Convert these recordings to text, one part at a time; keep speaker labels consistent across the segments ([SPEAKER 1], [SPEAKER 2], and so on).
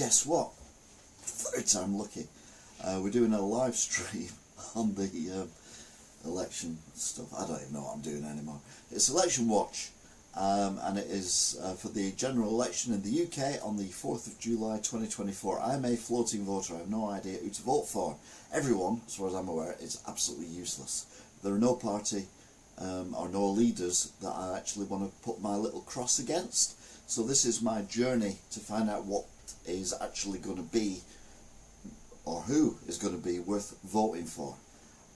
[SPEAKER 1] guess what? Third time lucky. We're doing a live stream on the election stuff. I don't even know what I'm doing anymore. It's Election Watch, and it is for the general election in the UK on the 4th of July 2024. I'm a floating voter. I have no idea who to vote for. Everyone, as far as I'm aware, is absolutely useless. There are no party or no leaders that I actually want to put my little cross against. So this is my journey to find out what is actually going to be, or who is going to be worth voting for.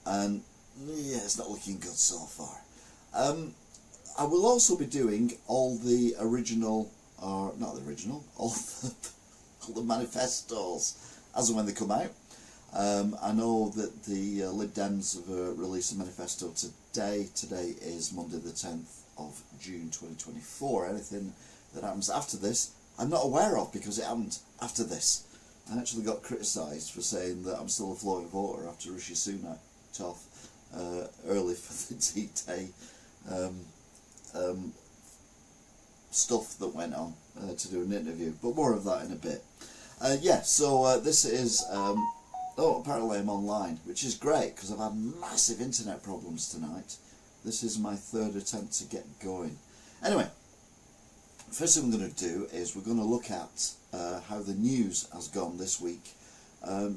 [SPEAKER 1] And yeah, it's not looking good so far. I will also be doing all the original, or not the original, all the manifestos as and when they come out. I know that the Lib Dems have released a manifesto today. Today is Monday the 10th of June 2024. Anything that happens after this, I'm not aware of, because it happened after this. I actually got criticised for saying that I'm still a floating voter after Rishi Sunak tough early for the D-Day stuff that went on to do an interview, but more of that in a bit. Yeah, so this is, oh, apparently I'm online, which is great because I've had massive internet problems tonight. This is my third attempt to get going. Anyway, first thing I'm going to do is we're going to look at how the news has gone this week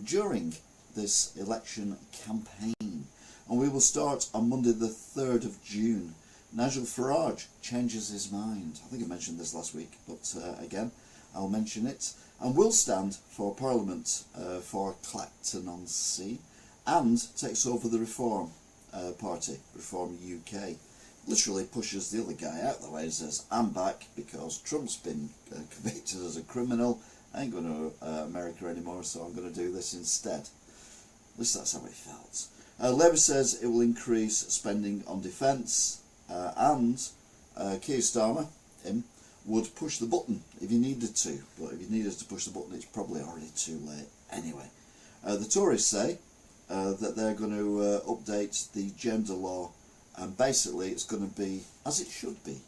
[SPEAKER 1] during this election campaign. And we will start on Monday the 3rd of June. Nigel Farage changes his mind. I think I mentioned this last week, but again, I'll mention it. And will stand for Parliament for Clacton-on-Sea, and takes over the Reform Party, Reform UK. Literally pushes the other guy out the way and says, I'm back because Trump's been convicted as a criminal. I ain't going to America anymore, so I'm going to do this instead. At least that's how it felt. Labour says it will increase spending on defence, and Keir Starmer, him, would push the button if he needed to. But if he needed to push the button, it's probably already too late anyway. The Tories say that they're going to update the gender law, and basically it's going to be as it should be.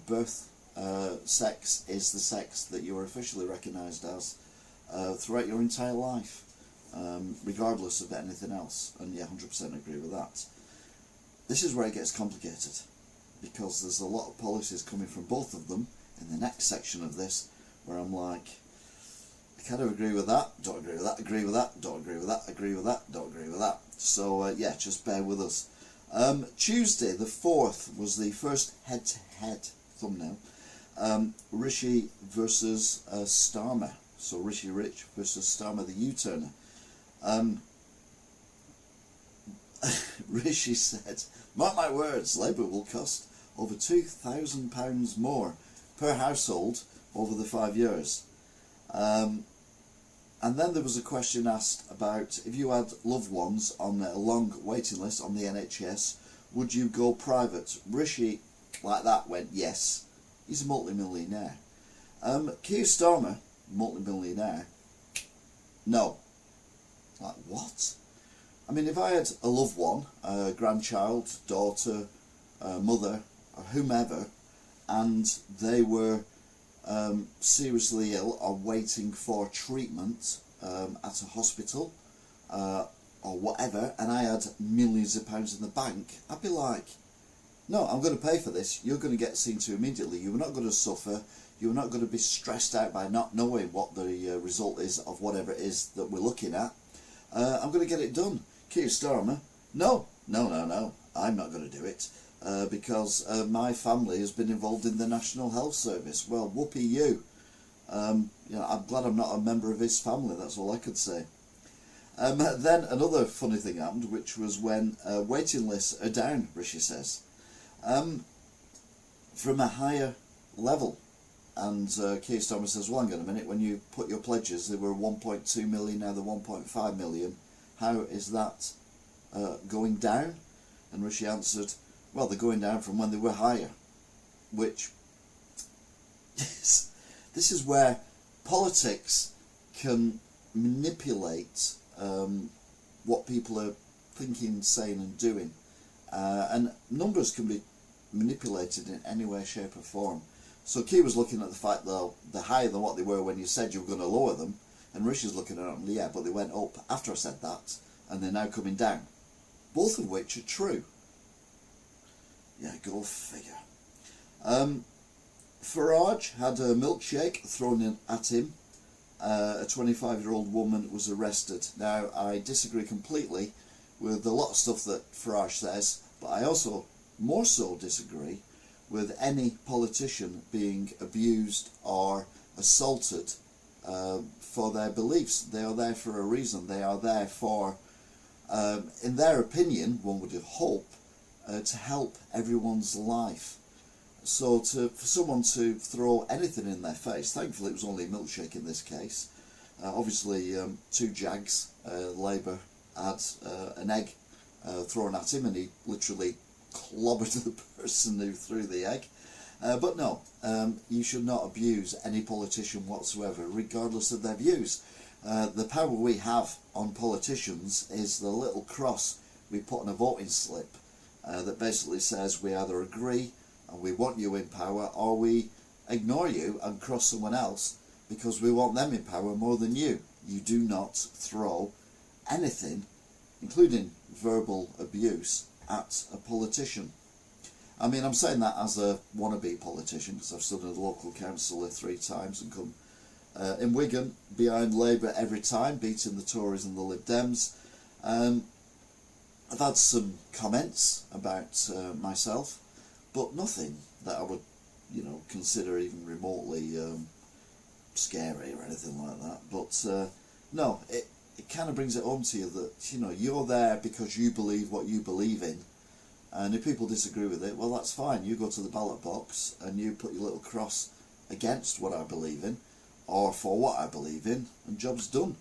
[SPEAKER 1] Birth sex is the sex that you are officially recognised as throughout your entire life, regardless of anything else. And yeah, 100% agree with that. This is where it gets complicated, because there's a lot of policies coming from both of them in the next section of this, where I'm like, I kind of agree with that, don't agree with that, agree with that, don't agree with that, agree with that, don't agree with that. So yeah, just bear with us. Tuesday the 4th was the first head-to-head thumbnail. Rishi versus Starmer. So Rishi Rich versus Starmer the U-turner. Rishi said, mark my words, Labour will cost over £2,000 more per household over the 5 years. And then there was a question asked about if you had loved ones on a long waiting list on the NHS, would you go private? Rishi, like that, went yes. He's a multi-millionaire. Keir Starmer, multi-millionaire, no. Like, what? I mean, if I had a loved one, a grandchild, daughter, mother, or whomever, and they were seriously ill or waiting for treatment at a hospital or whatever, and I had millions of pounds in the bank, I'd be like, no, I'm going to pay for this. You're going to get seen to immediately. You're not going to suffer. You're not going to be stressed out by not knowing what the result is of whatever it is that we're looking at. I'm going to get it done. Keir Starmer, no, I'm not going to do it. Because my family has been involved in the National Health Service. Well, whoopee you. You know, I'm glad I'm not a member of his family, that's all I could say. Then another funny thing happened, which was when waiting lists are down, Rishi says, from a higher level. And Keir Starmer says, well, hang on a minute, when you put your pledges, they were 1.2 million, now they're 1.5 million. How is that going down? And Rishi answered, well, they're going down from when they were higher, which this is where politics can manipulate what people are thinking, saying and doing, and numbers can be manipulated in any way, shape or form. So Key was looking at the fact that they're higher than what they were when you said you were going to lower them, and Rishi's looking at them, yeah, but they went up after I said that, and they're now coming down. Both of which are true. Yeah, go figure. Farage had a milkshake thrown in at him. A 25-year-old woman was arrested. Now, I disagree completely with a lot of stuff that Farage says, but I also more so disagree with any politician being abused or assaulted for their beliefs. They are there for a reason. They are there for, in their opinion, one would hope, to help everyone's life. So for someone to throw anything in their face, thankfully it was only a milkshake in this case. Obviously, two Jags, Labour had an egg thrown at him, and he literally clobbered the person who threw the egg. But no, you should not abuse any politician whatsoever, regardless of their views. The power we have on politicians is the little cross we put on a voting slip that basically says we either agree and we want you in power, or we ignore you and cross someone else because we want them in power more than you. You do not throw anything, including verbal abuse, at a politician. I mean, I'm saying that as a wannabe politician, because I've stood in the local council 3 times and come in Wigan behind Labour every time, beating the Tories and the Lib Dems. I've had some comments about myself, but nothing that I would, consider even remotely scary or anything like that. But no, it kind of brings it home to you that, you're there because you believe what you believe in. And if people disagree with it, well, that's fine. You go to the ballot box and you put your little cross against what I believe in, or for what I believe in, and job's done.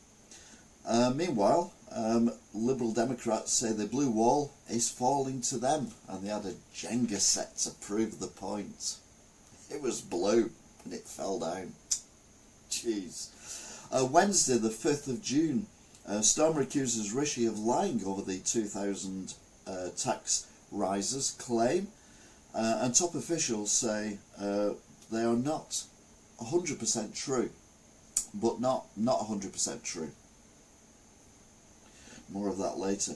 [SPEAKER 1] Meanwhile, Liberal Democrats say the blue wall is falling to them, and they had a Jenga set to prove the point. It was blue, and it fell down. Jeez. Wednesday, the 5th of June, Starmer accuses Rishi of lying over the 2000 tax rises claim, and top officials say they are not 100% true, but not 100% true. More of that later.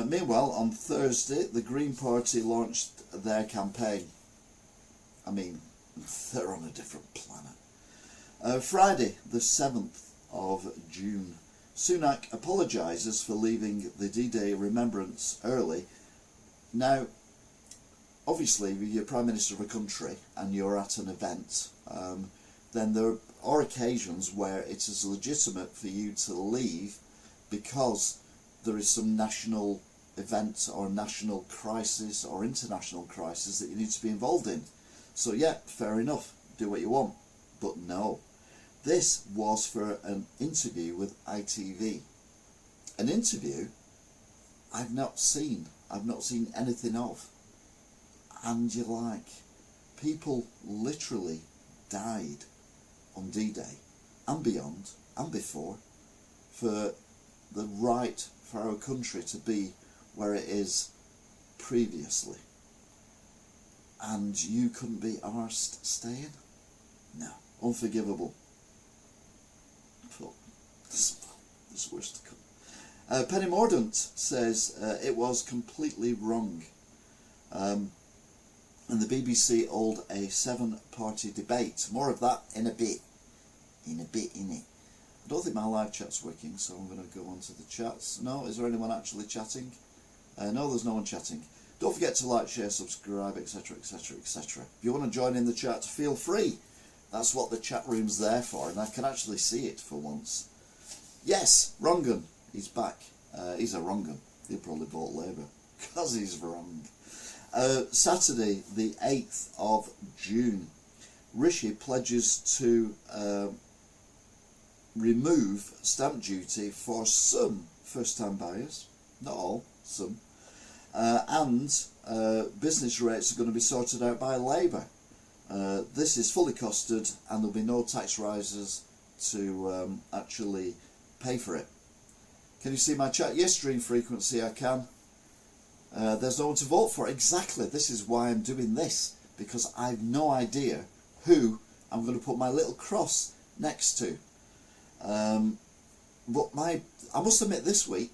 [SPEAKER 1] Meanwhile, on Thursday, the Green Party launched their campaign. I mean, they're on a different planet. Friday, the 7th of June, Sunak apologises for leaving the D-Day remembrance early. Now, obviously, if you're Prime Minister of a country and you're at an event, then there are occasions where it is legitimate for you to leave because there is some national event or national crisis or international crisis that you need to be involved in. So yeah, fair enough, do what you want. But no, this was for an interview with ITV. An interview I've not seen anything of. And you're like, people literally died on D-Day and beyond and before for the right for our country to be where it is previously. And you couldn't be arsed staying? No. Unforgivable. But there's worse to come. Penny Mordaunt says it was completely wrong. And the BBC hold a 7-party debate. More of that in a bit. Innit? I don't think my live chat's working, so I'm going to go on to the chats. No, is there anyone actually chatting? No, there's no one chatting. Don't forget to like, share, subscribe, etc, etc, etc. If you want to join in the chat, feel free. That's what the chat room's there for, and I can actually see it for once. Yes, Wrongun, he's back. He's a Wrongun. He probably bought Labour, because he's wrong. Saturday, the 8th of June, Rishi pledges to remove stamp duty for some first-time buyers, not all, some, and business rates are going to be sorted out by Labour. This is fully costed, and there'll be no tax rises to actually pay for it. Can you see my chat? Yes, stream frequency, I can. There's no one to vote for. Exactly, this is why I'm doing this, because I've no idea who I'm going to put my little cross next to. But I must admit, this week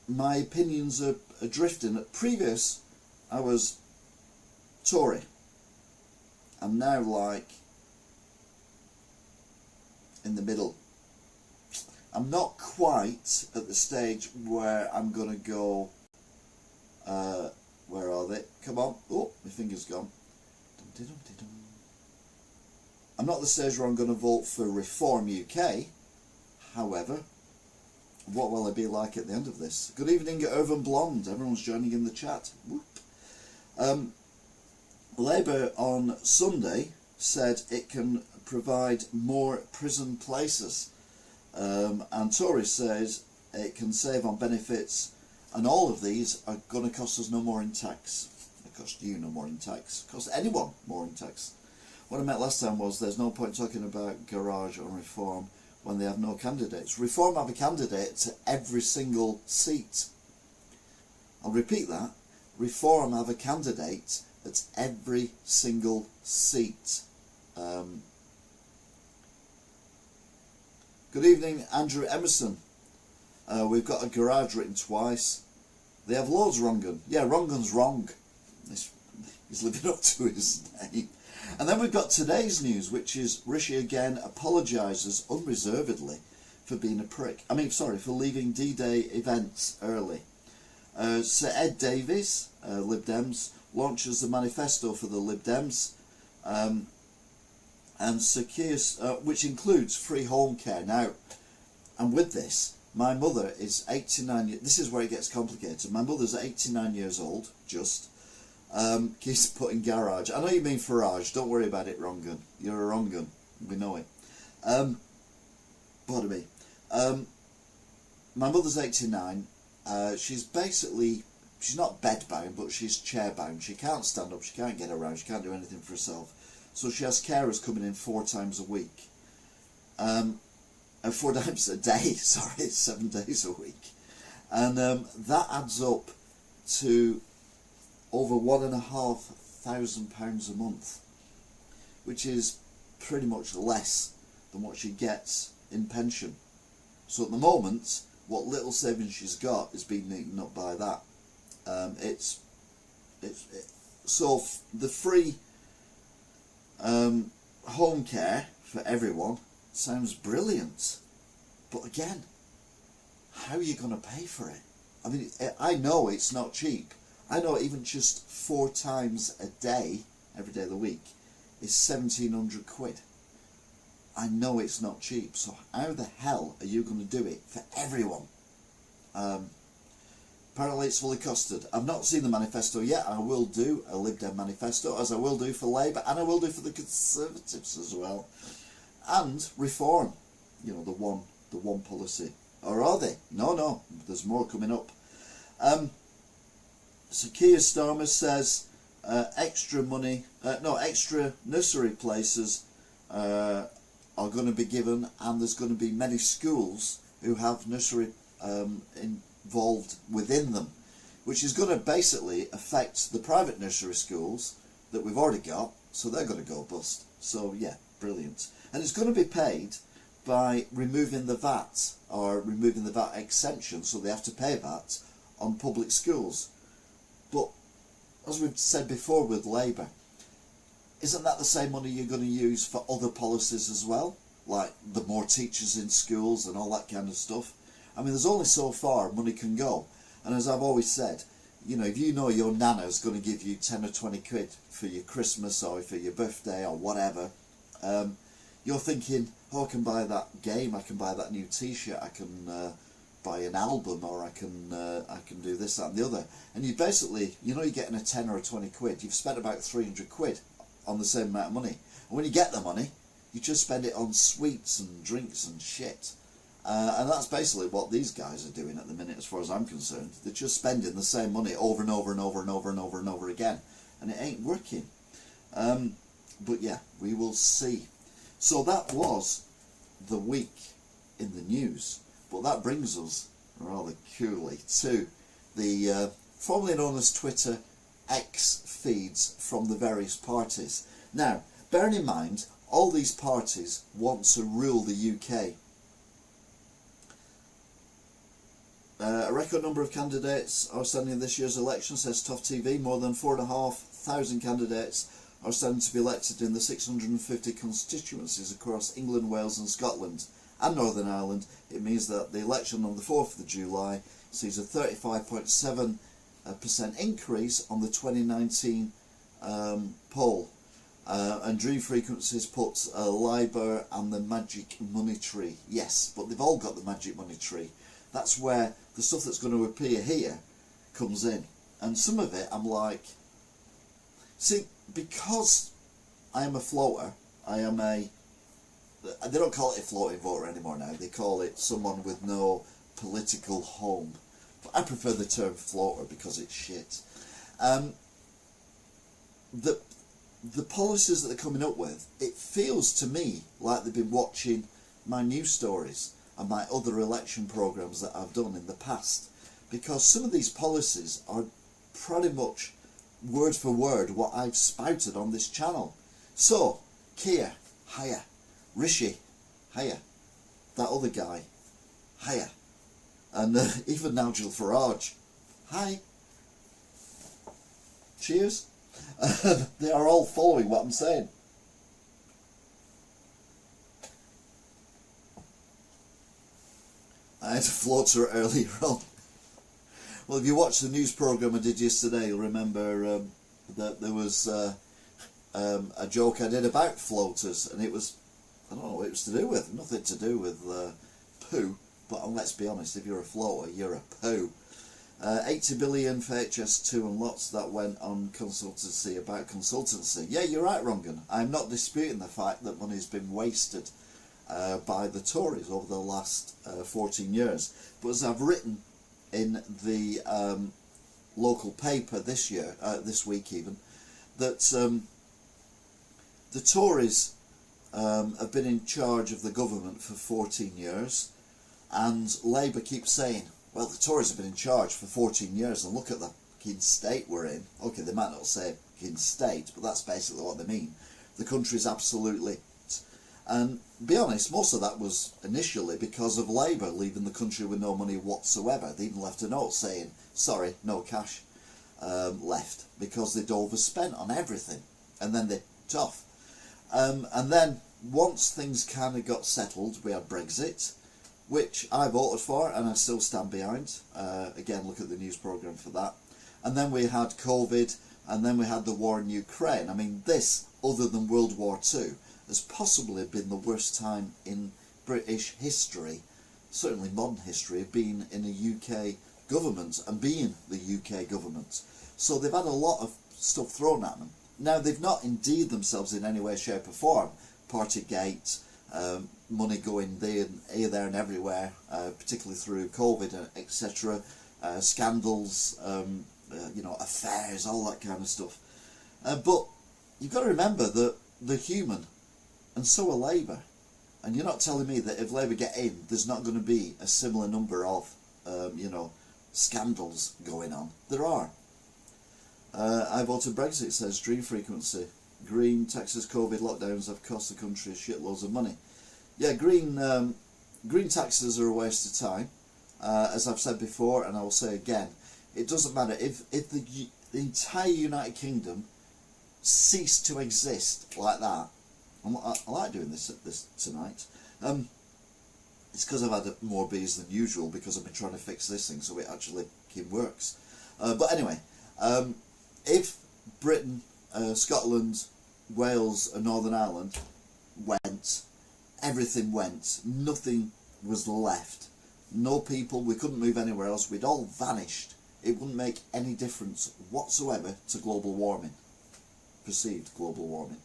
[SPEAKER 1] my opinions are drifting. At previous, I was Tory. I'm now like in the middle. I'm not quite at the stage where I'm going to go, where are they? Come on. Oh, my finger's gone. I'm not at the stage where I'm going to vote for Reform UK. However, what will I be like at the end of this? Good evening, Irvin Blonde. Everyone's joining in the chat. Whoop. Labour on Sunday said it can provide more prison places. And Tory says it can save on benefits, and all of these are going to cost us no more in tax. It cost you no more in tax. It cost anyone more in tax. What I meant last time was there's no point talking about Garage or Reform when they have no candidates. Reform have a candidate to every single seat. I'll repeat that. Reform have a candidate at every single seat. Good evening, Andrew Emerson. We've got a garage written twice. They have loads Rongan. Yeah, Rongan's wrong. He's living up to his name. And then we've got today's news, which is Rishi again apologises unreservedly for being a prick. For leaving D-Day events early. Sir Ed Davies, Lib Dems, launches the manifesto for the Lib Dems. And Sir Keir, which includes free home care. Now, and with this, my mother is 89, this is where it gets complicated. My mother's 89 years old, just. Keeps putting garage. I know you mean Farage, don't worry about it, Rongan. You're a Rongan, we know it. Pardon me. My mother's 89. She's not bedbound, but she's chairbound. She can't stand up, she can't get around, she can't do anything for herself. So she has carers coming in 4 times a week. 4 times a day, 7 days a week. And that adds up to over £1,500 a month, which is pretty much less than what she gets in pension. So at the moment, what little savings she's got is being eaten up by that. So the free home care for everyone sounds brilliant, but again, how are you going to pay for it? I mean, I know it's not cheap. I know even just 4 times a day, every day of the week, is 1,700 quid. I know it's not cheap, so how the hell are you going to do it for everyone? Apparently it's fully costed. I've not seen the manifesto yet. I will do a Lib Dem manifesto, as I will do for Labour, and I will do for the Conservatives as well. And Reform, the one policy. Or are they? No, there's more coming up. So Keir Starmer says extra nursery places are going to be given, and there's going to be many schools who have nursery involved within them, which is going to basically affect the private nursery schools that we've already got, so they're going to go bust. So yeah, brilliant. And it's going to be paid by removing the VAT, or removing the VAT exemption, so they have to pay VAT on public schools. But as we've said before with Labour, isn't that the same money you're going to use for other policies as well? Like the more teachers in schools and all that kind of stuff. I mean, there's only so far money can go. And as I've always said, if you know your nana's going to give you 10 or 20 quid for your Christmas or for your birthday or whatever, you're thinking, oh, I can buy that game, I can buy that new t-shirt, I can buy an album, or I can do this, that and the other. And you basically, you're getting a 10 or a 20 quid, you've spent about 300 quid on the same amount of money. And when you get the money, you just spend it on sweets and drinks and shit. And that's basically what these guys are doing at the minute, as far as I'm concerned. They're just spending the same money over and over and over and over and over and over again. And it ain't working. But yeah, we will see. So that was the week in the news. But that brings us, rather coolly, to the formerly known as Twitter X feeds from the various parties. Now, bearing in mind, all these parties want to rule the UK. A record number of candidates are standing in this year's election, says Toff TV. More than 4,500 candidates are standing to be elected in the 650 constituencies across England, Wales and Scotland and Northern Ireland. It means that the election on the 4th of July sees a 35.7% increase on the 2019 poll. And Dream Frequencies puts Labour and the magic money tree. Yes, but they've all got the magic money tree. That's where the stuff that's going to appear here comes in. And some of it I'm like, see, because I am a floater, they don't call it a floating voter anymore now, they call it someone with no political home. But I prefer the term floater because it's shit. The policies that they're coming up with, it feels to me like they've been watching my news stories and my other election programmes that I've done in the past, because some of these policies are pretty much word for word what I've spouted on this channel. So, Keir, hiya. Rishi, hiya. That other guy, hiya. And even Nigel Farage, hi. Cheers. They are all following what I'm saying. I had a floater earlier on. Well, if you watched the news programme I did yesterday, you'll remember that there was a joke I did about floaters, and it was, I don't know what it was to do with, nothing to do with poo, but let's be honest, if you're a floater, you're a poo. 80 billion for HS2 and lots that went on consultancy about consultancy. Yeah, you're right, Rongan. I'm not disputing the fact that money's been wasted by the Tories over the last 14 years. But as I've written in the local paper this week even, that the Tories have been in charge of the government for 14 years, and Labour keeps saying, well, the Tories have been in charge for 14 years and look at the fucking state we're in. Okay, they might not say fucking state, but that's basically what they mean. The country's absolutely... And be honest, most of that was initially because of Labour leaving the country with no money whatsoever. They even left a note saying, sorry, no cash left, because they'd overspent on everything. And then they're tough. And then once things kind of got settled, we had Brexit, which I voted for and I still stand behind. Again, look at the news programme for that. And then we had COVID, and then we had the war in Ukraine. I mean, this, other than World War II, has possibly been the worst time in British history, certainly modern history, of being in a UK government and being the UK government. So they've had a lot of stuff thrown at them. Now, they've not endeared themselves in any way, shape or form. Partygate, money going there and everywhere, particularly through COVID, etc. Scandals, affairs, all that kind of stuff. But you've got to remember that they're human, and so are Labour. And you're not telling me that if Labour get in, there's not going to be a similar number of, scandals going on. There are. I voted Brexit, says Dream Frequency. Green, Texas COVID lockdowns have cost the country shitloads of money. Yeah, green taxes are a waste of time. As I've said before, and I will say again, it doesn't matter if the entire United Kingdom ceased to exist like that. I like doing this tonight. It's because I've had more beers than usual because I've been trying to fix this thing so it actually works. But anyway, if Britain, Scotland, Wales and Northern Ireland went, everything went, nothing was left, no people, we couldn't move anywhere else, we'd all vanished. It wouldn't make any difference whatsoever to global warming, perceived global warming.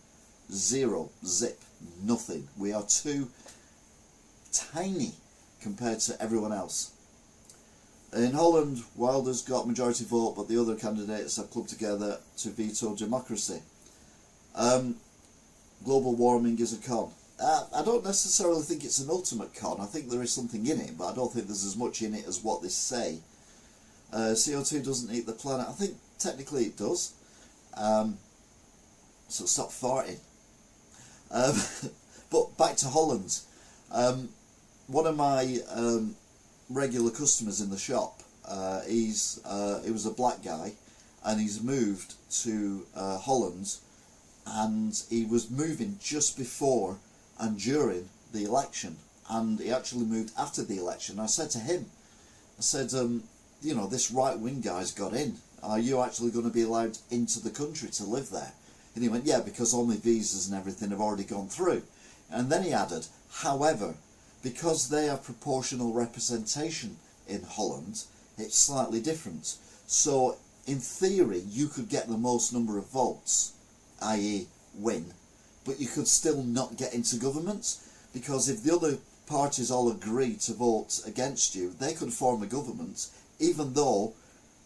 [SPEAKER 1] Zero, zip, nothing. We are too tiny compared to everyone else. In Holland, Wilders got majority vote, but the other candidates have clubbed together to veto democracy. Global warming is a con. I don't necessarily think it's an ultimate con. I think there is something in it, but I don't think there's as much in it as what they say. CO2 doesn't eat the planet. I think technically it does. So stop farting. Um, but back to Holland. One of my regular customers in the shop, he was a black guy, and he's moved to Holland, and he was moving just before and during the election, and he actually moved after the election. I said to him, I said, you know, this right-wing guy's got in. Are you actually going to be allowed into the country to live there? And he went, yeah, because all my visas and everything have already gone through. And then he added, however, because they have proportional representation in Holland, it's slightly different. So in theory, you could get the most number of votes, i.e. win, but you could still not get into government, because if the other parties all agree to vote against you, they could form a government, even though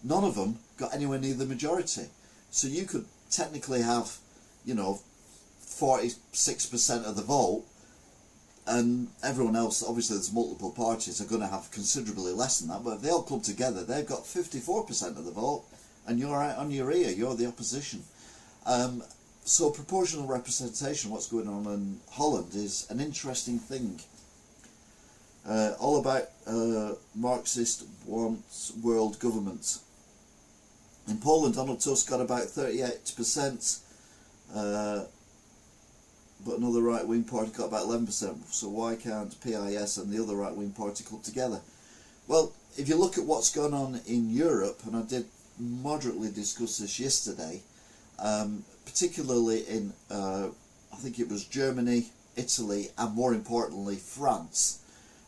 [SPEAKER 1] none of them got anywhere near the majority. So you could technically have, you know, 46% of the vote, and everyone else, obviously there's multiple parties, are going to have considerably less than that, but if they all club together, they've got 54% of the vote, and you're out on your ear, you're the opposition. So proportional representation, what's going on in Holland, is an interesting thing. All about Marxist wants world government. In Poland, Donald Tusk got about 38%, but another right-wing party got about 11%. So why can't PIS and the other right-wing party club together? Well, if you look at what's going on in Europe, and I did moderately discuss this yesterday, particularly in, I think it was Germany, Italy, and more importantly France,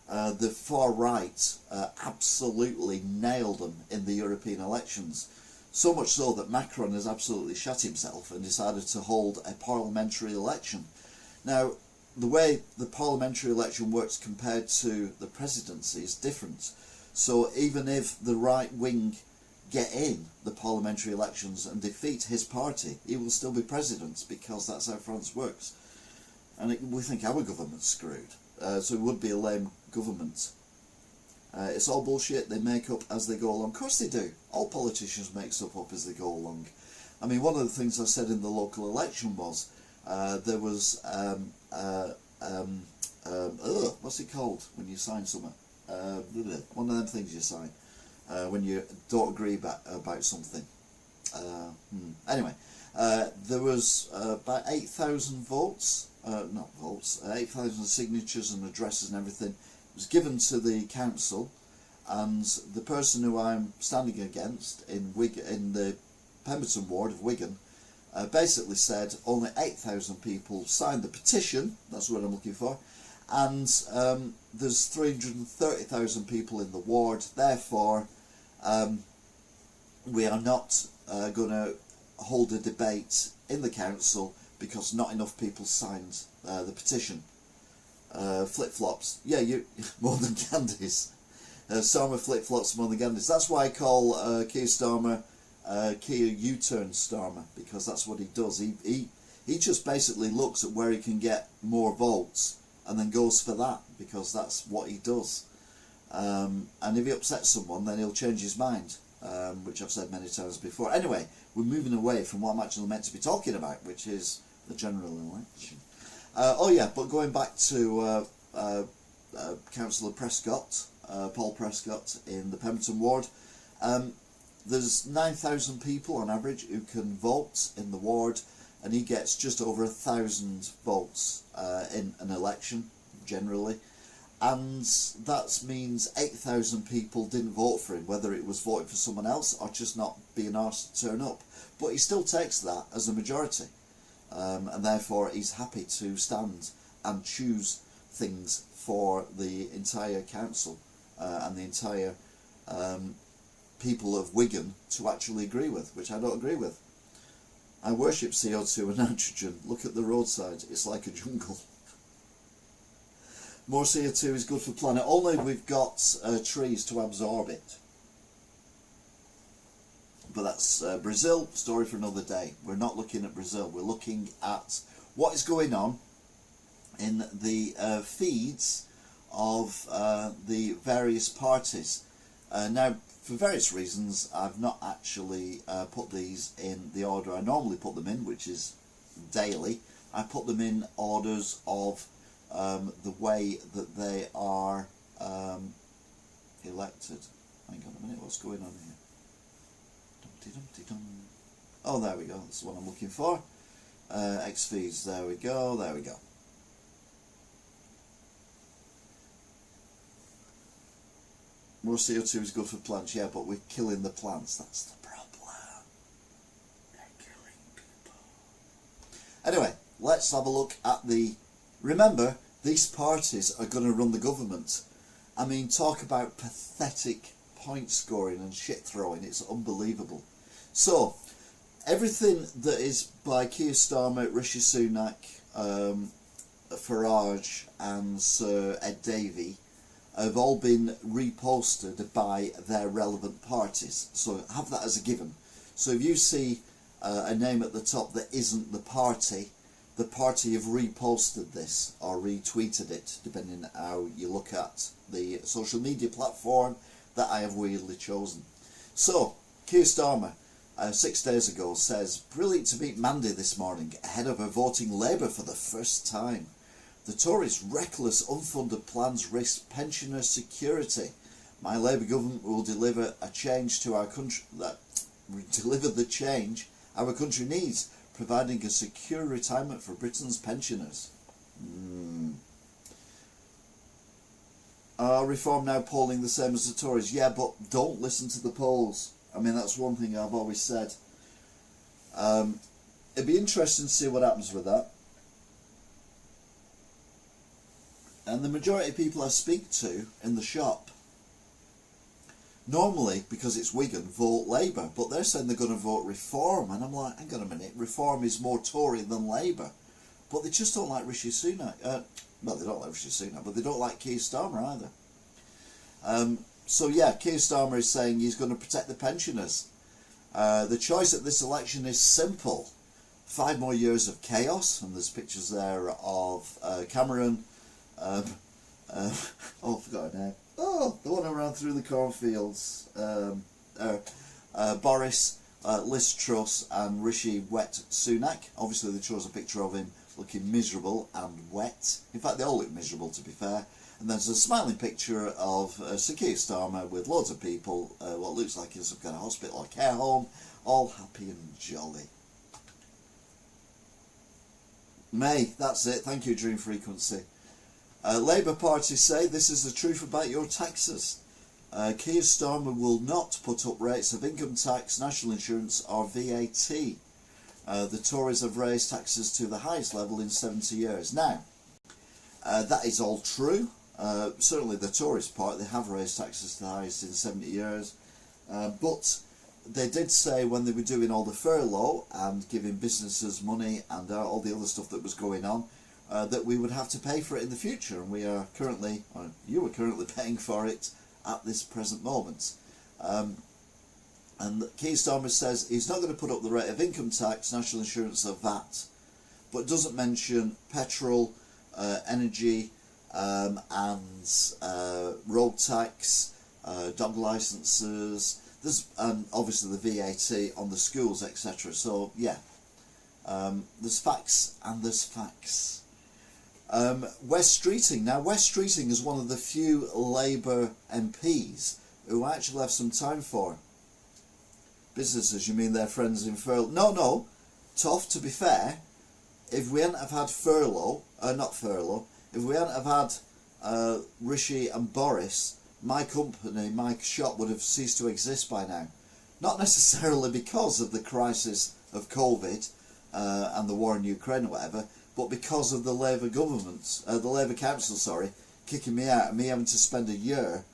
[SPEAKER 1] the far right absolutely nailed them in the European elections. So much so that Macron has absolutely shut himself and decided to hold a parliamentary election. Now, the way the parliamentary election works compared to the presidency is different. So even if the right wing get in the parliamentary elections and defeat his party, he will still be president, because that's how France works. And we think our government's screwed. So it would be a lame government. It's all bullshit they make up as they go along. Of course they do. All politicians make stuff up as they go along. I mean, one of the things I said in the local election was there was what's it called when you sign something? One of them things you sign when you don't agree about something. Anyway, there was about 8,000 votes. Not votes, 8,000 signatures and addresses and everything. It was given to the council, and the person who I'm standing against in the Pemberton ward of Wigan basically said only 8,000 people signed the petition. That's what I'm looking for, and there's 330,000 people in the ward. Therefore, we are not going to hold a debate in the council, because not enough people signed the petition. Flip-flops. Yeah, you more than candies. Starmer flip-flops more than candies. That's why I call Keir Starmer Keir U-turn Starmer, because that's what he does. He just basically looks at where he can get more votes and then goes for that, because that's what he does. And if he upsets someone, then he'll change his mind, which I've said many times before. Anyway, we're moving away from what I'm actually meant to be talking about, which is the general election. Oh yeah, but going back to Councillor Prescott, Paul Prescott in the Pemberton ward, there's 9,000 people on average who can vote in the ward, and he gets just over 1,000 votes in an election generally, and that means 8,000 people didn't vote for him, whether it was voting for someone else or just not being asked to turn up. But he still takes that as a majority. And therefore he's happy to stand and choose things for the entire council and the entire people of Wigan to actually agree with, which I don't agree with. I worship CO2 and nitrogen. Look at the roadside, it's like a jungle. More CO2 is good for the planet, only we've got trees to absorb it. But that's Brazil, story for another day. We're not looking at Brazil, we're looking at what is going on in the feeds of the various parties. Now, for various reasons, I've not actually put these in the order I normally put them in, which is daily. I put them in orders of the way that they are elected. Hang on a minute, what's going on here? Dum-de-dum-de-dum. Oh, there we go, that's the one I'm looking for. X-fees, there we go, there we go. More CO2 is good for plants, yeah, but we're killing the plants, that's the problem. They're killing people. Anyway, let's have a look at the... Remember, these parties are going to run the government. I mean, talk about pathetic point scoring and shit throwing, it's unbelievable. So, everything that is by Keir Starmer, Rishi Sunak, Farage and Sir Ed Davey have all been reposted by their relevant parties. So have that as a given. So if you see a name at the top that isn't the party have reposted this or retweeted it, depending how you look at the social media platform that I have weirdly chosen. So, Keir Starmer, 6 days ago, says, brilliant to meet Mandy this morning, ahead of her voting Labour for the first time. The Tories' reckless, unfunded plans risk pensioner security. My Labour government will deliver a change to our country deliver the change our country needs, providing a secure retirement for Britain's pensioners. Are Reform now polling the same as the Tories? Yeah, but don't listen to the polls. I mean, that's one thing I've always said. It'd be interesting to see what happens with that. And the majority of people I speak to in the shop, normally, because it's Wigan, vote Labour, but they're saying they're going to vote Reform, and I'm like, hang on a minute, Reform is more Tory than Labour, but they just don't like Rishi Sunak. Well, they don't like Rishi Sunak, but they don't like Keir Starmer either. So yeah, Keir Starmer is saying he's going to protect the pensioners. The choice at this election is simple. 5 more years of chaos, and there's pictures there of Cameron, oh, I forgot her name. Oh, the one who ran through the cornfields. Boris, Liz Truss and Rishi Wet Sunak. Obviously they chose a picture of him looking miserable and wet. In fact, they all look miserable, to be fair. And there's a smiling picture of Sir Keir Starmer with loads of people, what looks like in some kind of hospital or care home, all happy and jolly. May, that's it. Thank you, Dream Frequency. Labour Party say this is the truth about your taxes. Keir Starmer will not put up rates of income tax, national insurance or VAT. The Tories have raised taxes to the highest level in 70 years. Now, that is all true. Certainly the Tories part, they have raised taxes to the highest in 70 years. But they did say when they were doing all the furlough and giving businesses money and all the other stuff that was going on, that we would have to pay for it in the future, and we are currently, or you are currently paying for it at this present moment. And Keir Starmer says he's not going to put up the rate of income tax, national insurance or VAT, but doesn't mention petrol, energy and road tax, dog licences, and obviously the VAT on the schools, etc. So yeah, there's facts and there's facts. Wes Streeting. Now, Wes Streeting is one of the few Labour MPs who I actually have some time for. Businesses, you mean their friends in furlough? No, tough, to be fair. If we hadn't have had if we hadn't have had Rishi and Boris, my company, my shop would have ceased to exist by now. Not necessarily because of the crisis of COVID and the war in Ukraine or whatever, but because of the Labour government, the Labour Council, sorry, kicking me out and me having to spend a year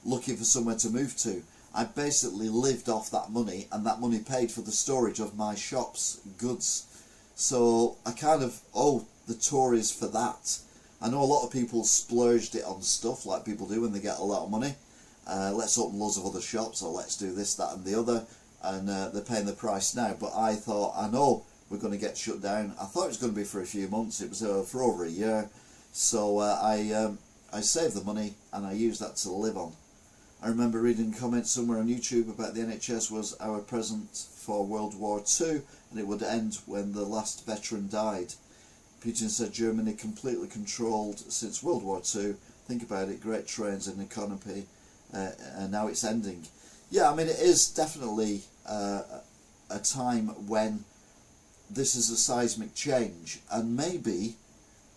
[SPEAKER 1] looking for somewhere to move to. I basically lived off that money, and that money paid for the storage of my shop's goods. So I kind of owe the Tories for that. I know a lot of people splurged it on stuff like people do when they get a lot of money. Let's open loads of other shops, or let's do this, that and the other, and they're paying the price now. But I thought, I know we're going to get shut down. I thought it was going to be for a few months. It was for over a year. So I saved the money and I used that to live on. I remember reading comments somewhere on YouTube about the NHS was our present for World War II, and it would end when the last veteran died. Putin said Germany completely controlled since World War II. Think about it, great trains and economy, and now it's ending. Yeah, I mean, it is definitely a time when this is a seismic change, and maybe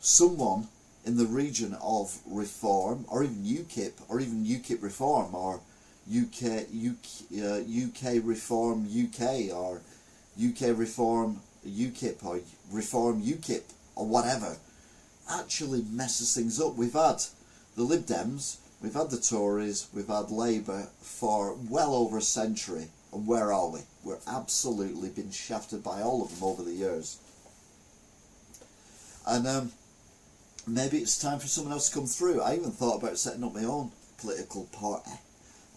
[SPEAKER 1] someone in the region of Reform, or even UKIP, or even UKIP Reform, or UK Reform UK, or UK Reform UKIP, or Reform UKIP, or whatever, actually messes things up. We've had the Lib Dems, we've had the Tories, we've had Labour for well over a century, and where are we? We're absolutely been shafted by all of them over the years. And maybe it's time for someone else to come through. I even thought about setting up my own political party,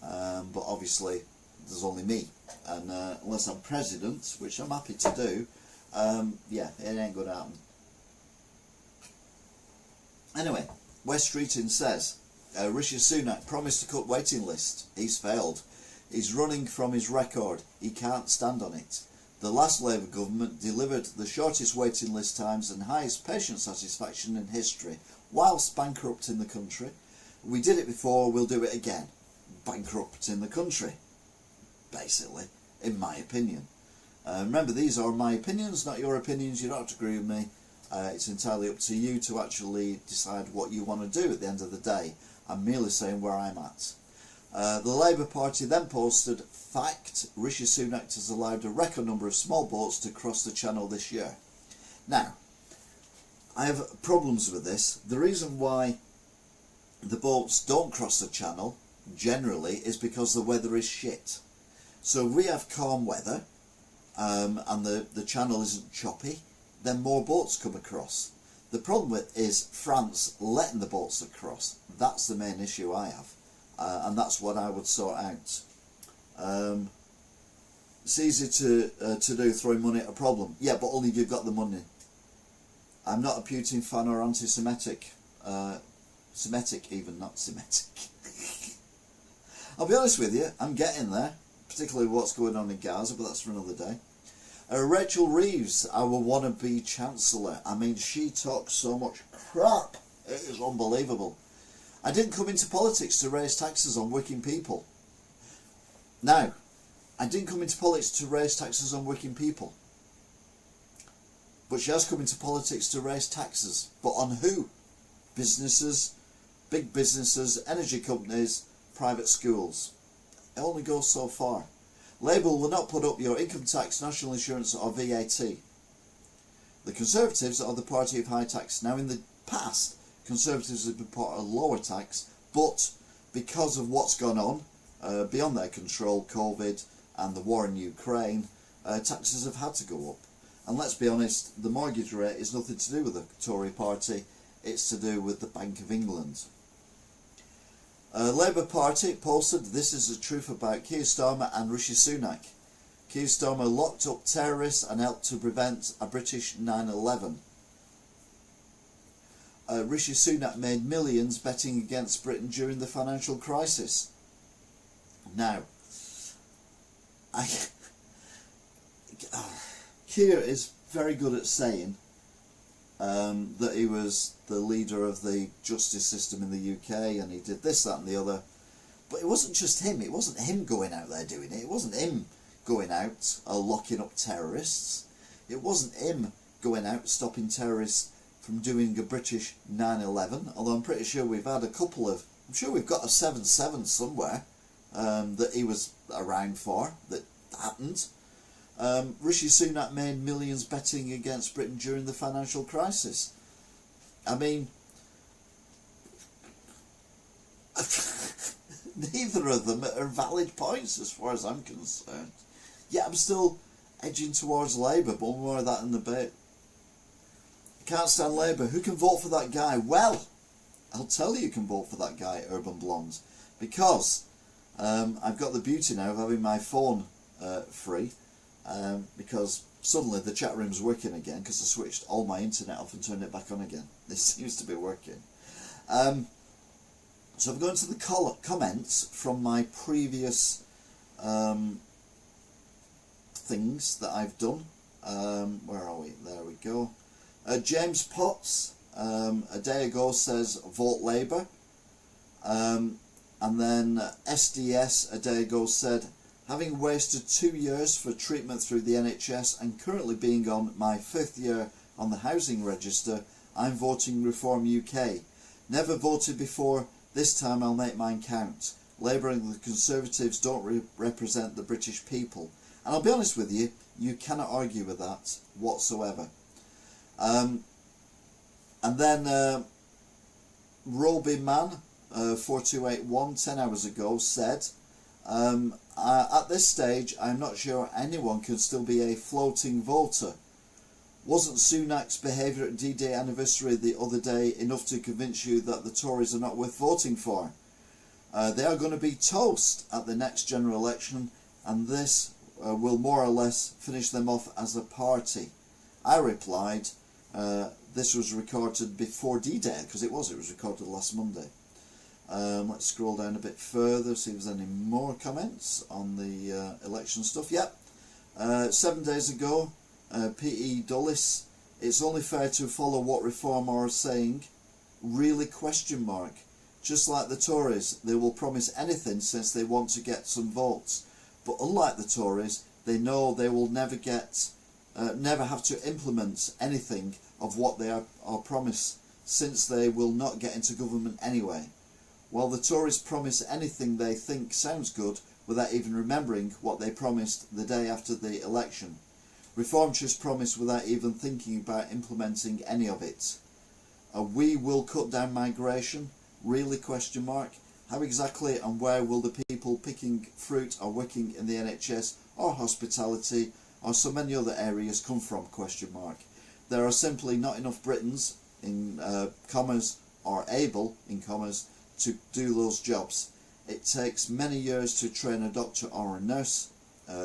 [SPEAKER 1] but obviously there's only me, and unless I'm president, which I'm happy to do, yeah, it ain't going to happen. Anyway, West Streeting says, Rishi Sunak promised to cut waiting list. He's failed. He's running from his record. He can't stand on it. The last Labour government delivered the shortest waiting list times and highest patient satisfaction in history, whilst bankrupting the country. We did it before, we'll do it again. Bankrupting the country, basically, in my opinion. Remember, these are my opinions, not your opinions. You don't have to agree with me. It's entirely up to you to actually decide what you want to do at the end of the day. I'm merely saying where I'm at. The Labour Party then posted, fact, Rishi Sunak has allowed a record number of small boats to cross the channel this year. Now, I have problems with this. The reason why the boats don't cross the channel, generally, is because the weather is shit. So if we have calm weather, and the channel isn't choppy, then more boats come across. The problem is France letting the boats across. That's the main issue I have. And that's what I would sort out. It's easy to do throwing money at a problem. Yeah, but only if you've got the money. I'm not a Putin fan or anti-Semitic. Semitic even, not Semitic. I'll be honest with you, I'm getting there. Particularly what's going on in Gaza, but that's for another day. Rachel Reeves, our wannabe Chancellor. I mean, she talks so much crap. It is unbelievable. I didn't come into politics to raise taxes on working people. Now, I didn't come into politics to raise taxes on working people. But she has come into politics to raise taxes. But on who? Businesses, big businesses, energy companies, private schools. It only goes so far. Labour will not put up your income tax, national insurance or VAT. The Conservatives are the party of high tax. Now in the past, Conservatives have been part of lower tax, but because of what's gone on, beyond their control, COVID and the war in Ukraine, taxes have had to go up. And let's be honest, the mortgage rate is nothing to do with the Tory party, it's to do with the Bank of England. Labour Party posted, this is the truth about Keir Starmer and Rishi Sunak. Keir Starmer locked up terrorists and helped to prevent a British 9/11. Rishi Sunak made millions betting against Britain during the financial crisis. Now, Keir is very good at saying that he was the leader of the justice system in the UK and he did this, that and the other. But it wasn't just him. It wasn't him going out there doing it. It wasn't him going out locking up terrorists. It wasn't him going out stopping terrorists from doing a British 9/11. Although I'm pretty sure we've had a couple of... I'm sure we've got a 7/7 somewhere that he was around for that happened. Rishi Sunak made millions betting against Britain during the financial crisis. I mean, neither of them are valid points as far as I'm concerned. Yeah, I'm still edging towards Labour, but more of that in a bit. Can't stand Labour. Who can vote for that guy? Well, I'll tell you can vote for that guy, Urban Blonde, because I've got the beauty now of having my phone free. Because suddenly the chat room's working again because I switched all my internet off and turned it back on again. This seems to be working. So I'm going to the comments from my previous things that I've done. Where are we? There we go. James Potts, a day ago, says vote Labour. And then SDS, a day ago, said, having wasted 2 years for treatment through the NHS and currently being on my 5th year on the housing register, I'm voting Reform UK. Never voted before, this time I'll make mine count. Labour and the Conservatives don't represent the British people. And I'll be honest with you, you cannot argue with that whatsoever. And then Roby Man, 4281, 10 hours ago, said, at this stage I'm not sure anyone can still be a floating voter. Wasn't Sunak's behaviour at D-Day anniversary the other day enough to convince you that the Tories are not worth voting for? They are going to be toast at the next general election, and this will more or less finish them off as a party. I replied, this was recorded before D-Day, because it was recorded last Monday. Let's scroll down a bit further, see if there's any more comments on the election stuff. Yep. 7 days ago, P.E. Dulles, it's only fair to follow what Reform are saying. Really, question mark. Just like the Tories, they will promise anything since they want to get some votes. But unlike the Tories, they know they will never have to implement anything of what they are promised, since they will not get into government anyway. While the Tories promise anything they think sounds good without even remembering what they promised the day after the election. Reform just promise without even thinking about implementing any of it. We will cut down migration. Really, question mark. How exactly and where will the people picking fruit or working in the NHS or hospitality or so many other areas come from, question mark. There are simply not enough Britons, in commas, or able, in commas, to do those jobs. It takes many years to train a doctor or a nurse,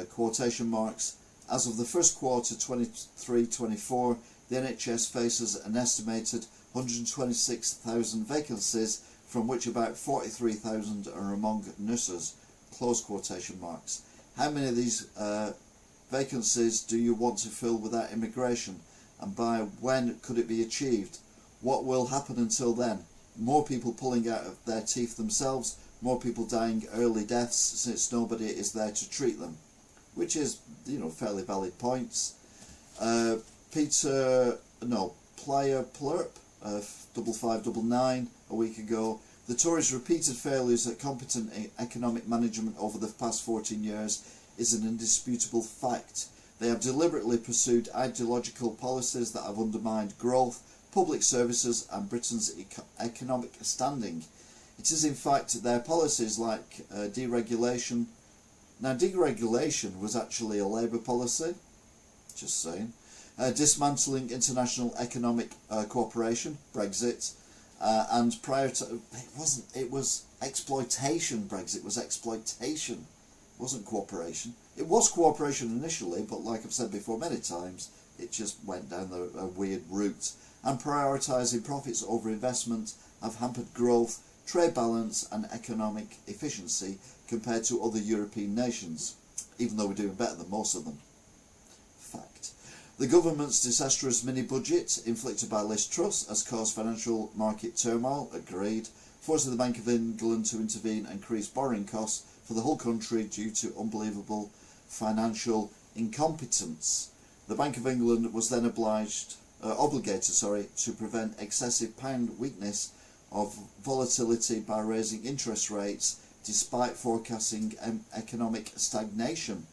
[SPEAKER 1] quotation marks. As of the first quarter 23-24, the NHS faces an estimated 126,000 vacancies, from which about 43,000 are among nurses, close quotation marks. How many of these vacancies do you want to fill without immigration, and by when could it be achieved? What will happen until then? More people pulling out of their teeth themselves, more people dying early deaths since nobody is there to treat them, which is, fairly valid points. Player Plurp, 5599, a week ago. The Tories' repeated failures at competent economic management over the past 14 years is an indisputable fact. They have deliberately pursued ideological policies that have undermined growth, public services and Britain's economic standing. It is in fact their policies like deregulation. Now, deregulation was actually a Labour policy, just saying. Dismantling international economic cooperation, Brexit, and prior to it was exploitation. Brexit was exploitation, it wasn't cooperation. It was cooperation initially, but like I've said before many times, it just went down a weird route. And prioritising profits over investment have hampered growth, trade balance and economic efficiency compared to other European nations, even though we're doing better than most of them. Fact. The government's disastrous mini-budget, inflicted by Liz Truss, has caused financial market turmoil, agreed, forcing the Bank of England to intervene and increase borrowing costs for the whole country due to unbelievable financial incompetence. The Bank of England was then obligated to prevent excessive pound weakness of volatility by raising interest rates despite forecasting economic stagnation.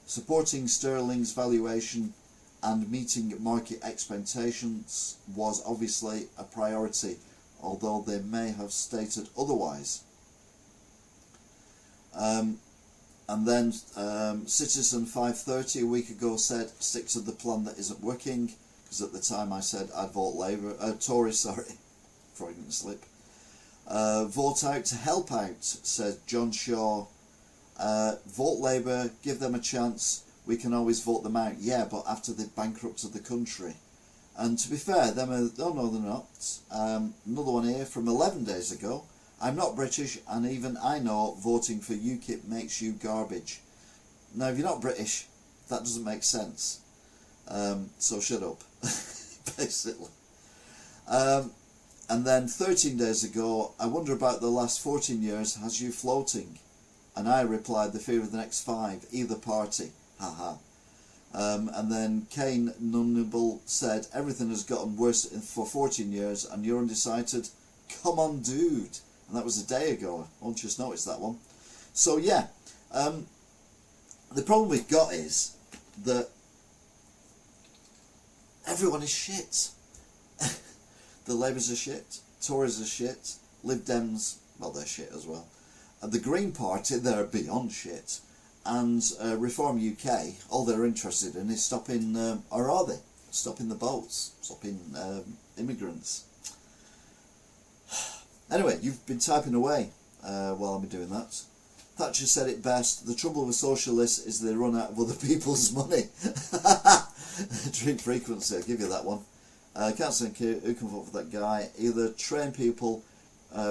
[SPEAKER 1] Supporting sterling's valuation and meeting market expectations was obviously a priority, although they may have stated otherwise. And then Citizen 530 a week ago said, stick to the plan that isn't working, because at the time I said I'd vote Tory, Freudian slip. Vote out to help out, said John Shaw. Vote Labour, give them a chance, we can always vote them out. Yeah, but after they've bankrupted the country. And to be fair, no, they're not. Another one here from 11 days ago. I'm not British, and even I know voting for UKIP makes you garbage. Now, if you're not British, that doesn't make sense. So shut up. basically. And then 13 days ago, I wonder about the last 14 years, has you floating? And I replied, the fear of the next 5, either party, haha. And then Kane Nunnable said, everything has gotten worse for 14 years and you're undecided. Come on, dude. And that was a day ago. I won't just notice that one. So yeah, the problem we've got is that everyone is shit. The Labours are shit, Tories are shit, Lib Dems, well, they're shit as well. And the Green Party, they're beyond shit. And Reform UK, all they're interested in is stopping, or are they? Stopping the boats, stopping immigrants. Anyway, you've been typing away while I've been doing that. Thatcher said it best, the trouble with socialists is they run out of other people's money. Drink frequency, I'll give you that one. Can't say who can vote for that guy. Either train people,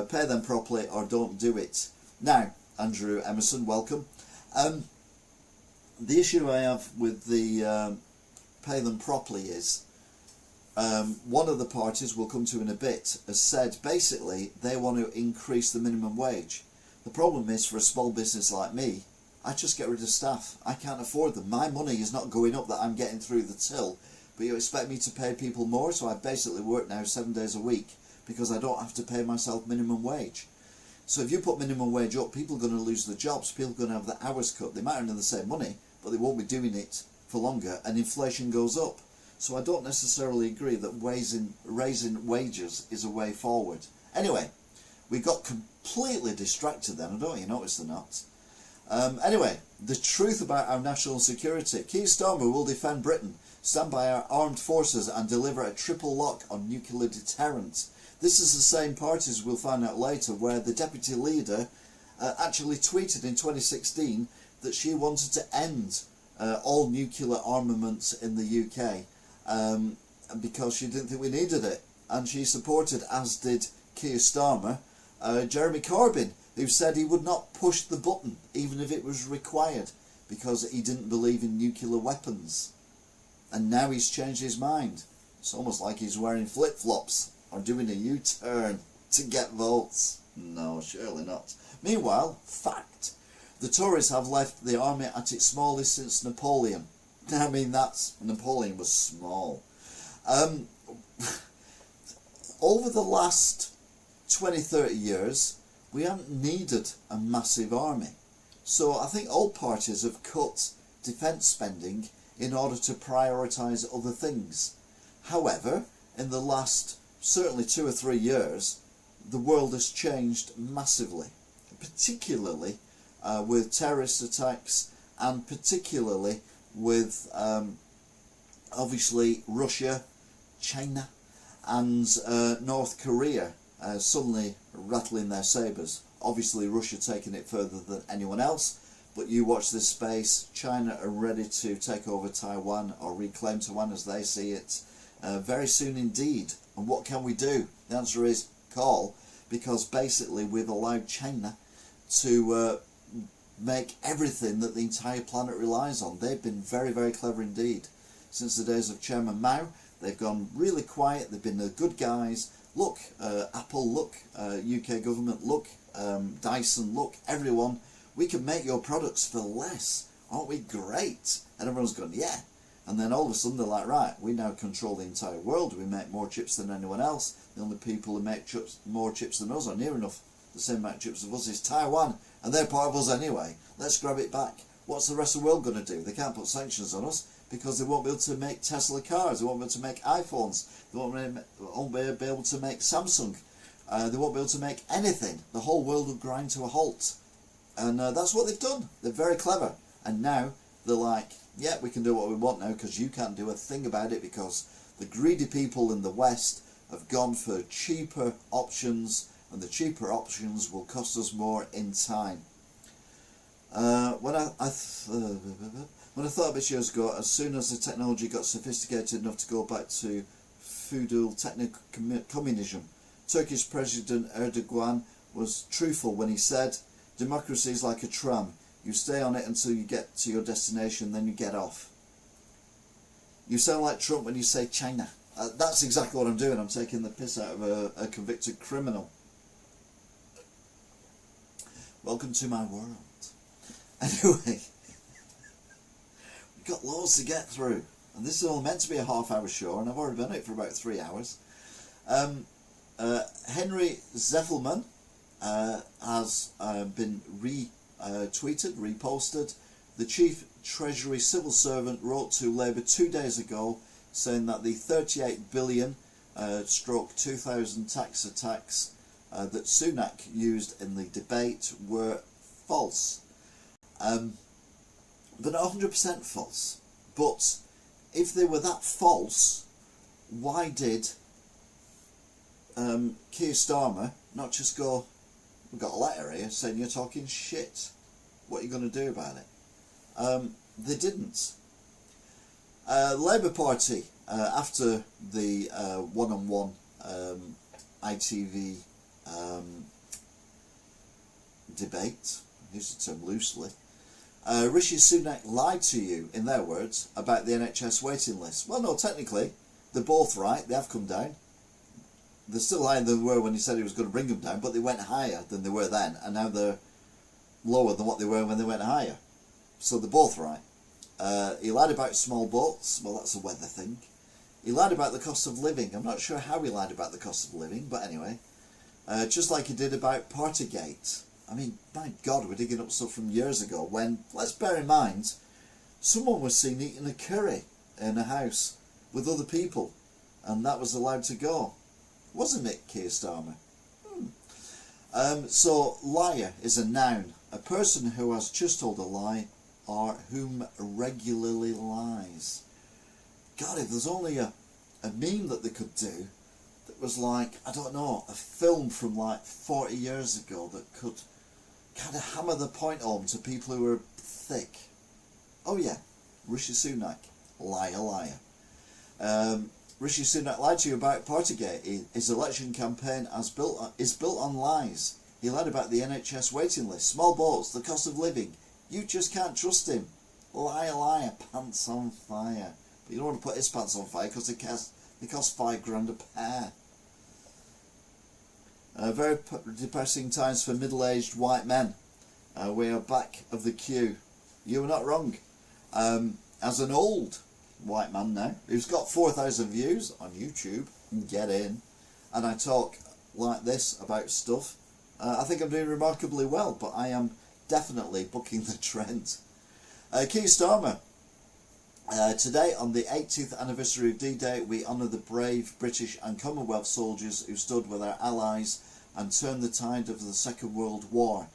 [SPEAKER 1] pay them properly, or don't do it. Now, Andrew Emerson, welcome. The issue I have with the pay them properly is one of the parties we'll come to in a bit has said basically they want to increase the minimum wage. The problem is for a small business like me, I just get rid of staff. I can't afford them. My money is not going up that I'm getting through the till, but you expect me to pay people more, so I basically work now 7 days a week because I don't have to pay myself minimum wage. So if you put minimum wage up, people are going to lose their jobs, people are going to have the hours cut. They might earn the same money, but they won't be doing it for longer, and inflation goes up. So I don't necessarily agree that raising wages is a way forward. Anyway, we got completely distracted then, I don't know if you noticed or not. Anyway, the truth about our national security. Keir Starmer will defend Britain, stand by our armed forces and deliver a triple lock on nuclear deterrent. This is the same parties we'll find out later where the deputy leader actually tweeted in 2016 that she wanted to end all nuclear armaments in the UK because she didn't think we needed it. And she supported, as did Keir Starmer, Jeremy Corbyn, who said he would not push the button even if it was required because he didn't believe in nuclear weapons. And now he's changed his mind. It's almost like he's wearing flip-flops or doing a U-turn to get votes. No, surely not. Meanwhile, fact, the Tories have left the army at its smallest since Napoleon. I mean, Napoleon was small. Over the last 20-30 years, we haven't needed a massive army. So I think all parties have cut defence spending in order to prioritise other things. However, in the last certainly 2 or 3 years, the world has changed massively, particularly with terrorist attacks and particularly with obviously Russia, China and North Korea suddenly rattling their sabres. Obviously Russia taking it further than anyone else, but you watch this space. China are ready to take over Taiwan or reclaim Taiwan as they see it very soon indeed. And what can we do? The answer is call, because basically we've allowed China to make everything that the entire planet relies on. They've been very, very clever indeed. Since the days of Chairman Mao, they've gone really quiet. They've been the good guys. Look, Apple, look, UK government, look, Dyson, look, everyone. We can make your products for less. Aren't we great? And everyone's going, yeah. And then all of a sudden they're like, right, we now control the entire world. We make more chips than anyone else. The only people who make more chips than us, or near enough the same amount of chips as us, is Taiwan. And they're part of us anyway. Let's grab it back. What's the rest of the world going to do? They can't put sanctions on us because they won't be able to make Tesla cars. They won't be able to make iPhones. They won't be able to make Samsung. They won't be able to make anything. The whole world will grind to a halt. And that's what they've done. They're very clever. And now they're like, yeah, we can do what we want now because you can't do a thing about it because the greedy people in the West have gone for cheaper options, and the cheaper options will cost us more in time. When I thought of this years ago, as soon as the technology got sophisticated enough to go back to feudal techno-communism, Turkish President Erdogan was truthful when he said, democracy is like a tram. You stay on it until you get to your destination, then you get off. You sound like Trump when you say China. That's exactly what I'm doing. I'm taking the piss out of a convicted criminal. Welcome to my world. Anyway, we've got loads to get through. And this is all meant to be a half-hour show, and I've already been on it for about 3 hours. Henry Zeffelman has been retweeted, reposted. The Chief Treasury civil servant wrote to Labour 2 days ago saying that the 38 billion stroke 2000 tax attacks that Sunak used in the debate were false. They're not 100% false, but if they were that false, why did Keir Starmer not just go, we've got a letter here saying you're talking shit, what are you going to do about it? They didn't. Labour Party, after the one-on-one ITV debate, I use the term loosely, Rishi Sunak lied to you, in their words, about the NHS waiting list. Well, no, technically, they're both right. They have come down. They're still higher than they were when he said he was going to bring them down, but they went higher than they were then, and now they're lower than what they were when they went higher. So they're both right. He lied about small boats. Well, that's a weather thing. He lied about the cost of living. I'm not sure how he lied about the cost of living, but anyway. Just like he did about Partygate. I mean, my God, we're digging up stuff from years ago when, let's bear in mind, someone was seen eating a curry in a house with other people, and that was allowed to go. Wasn't it, Keir Starmer? So, liar is a noun. A person who has just told a lie or whom regularly lies. God, if there's only a meme that they could do that was like, I don't know, a film from like 40 years ago that could kind of hammer the point home to people who are thick. Oh yeah, Rishi Sunak, liar, liar. Rishi Sunak lied to you about Partygate. His election campaign is built on lies. He lied about the NHS waiting list, small boats, the cost of living. You just can't trust him. Liar, liar, pants on fire. But you don't want to put his pants on fire because they cost £5,000 a pair. Very depressing times for middle-aged white men. We are back of the queue. You were not wrong. As an old white man now, who's got 4,000 views on YouTube, get in, and I talk like this about stuff, I think I'm doing remarkably well, but I am definitely bucking the trend. Keir Starmer. Today, on the 80th anniversary of D-Day, we honour the brave British and Commonwealth soldiers who stood with our allies and turned the tide of the Second World War.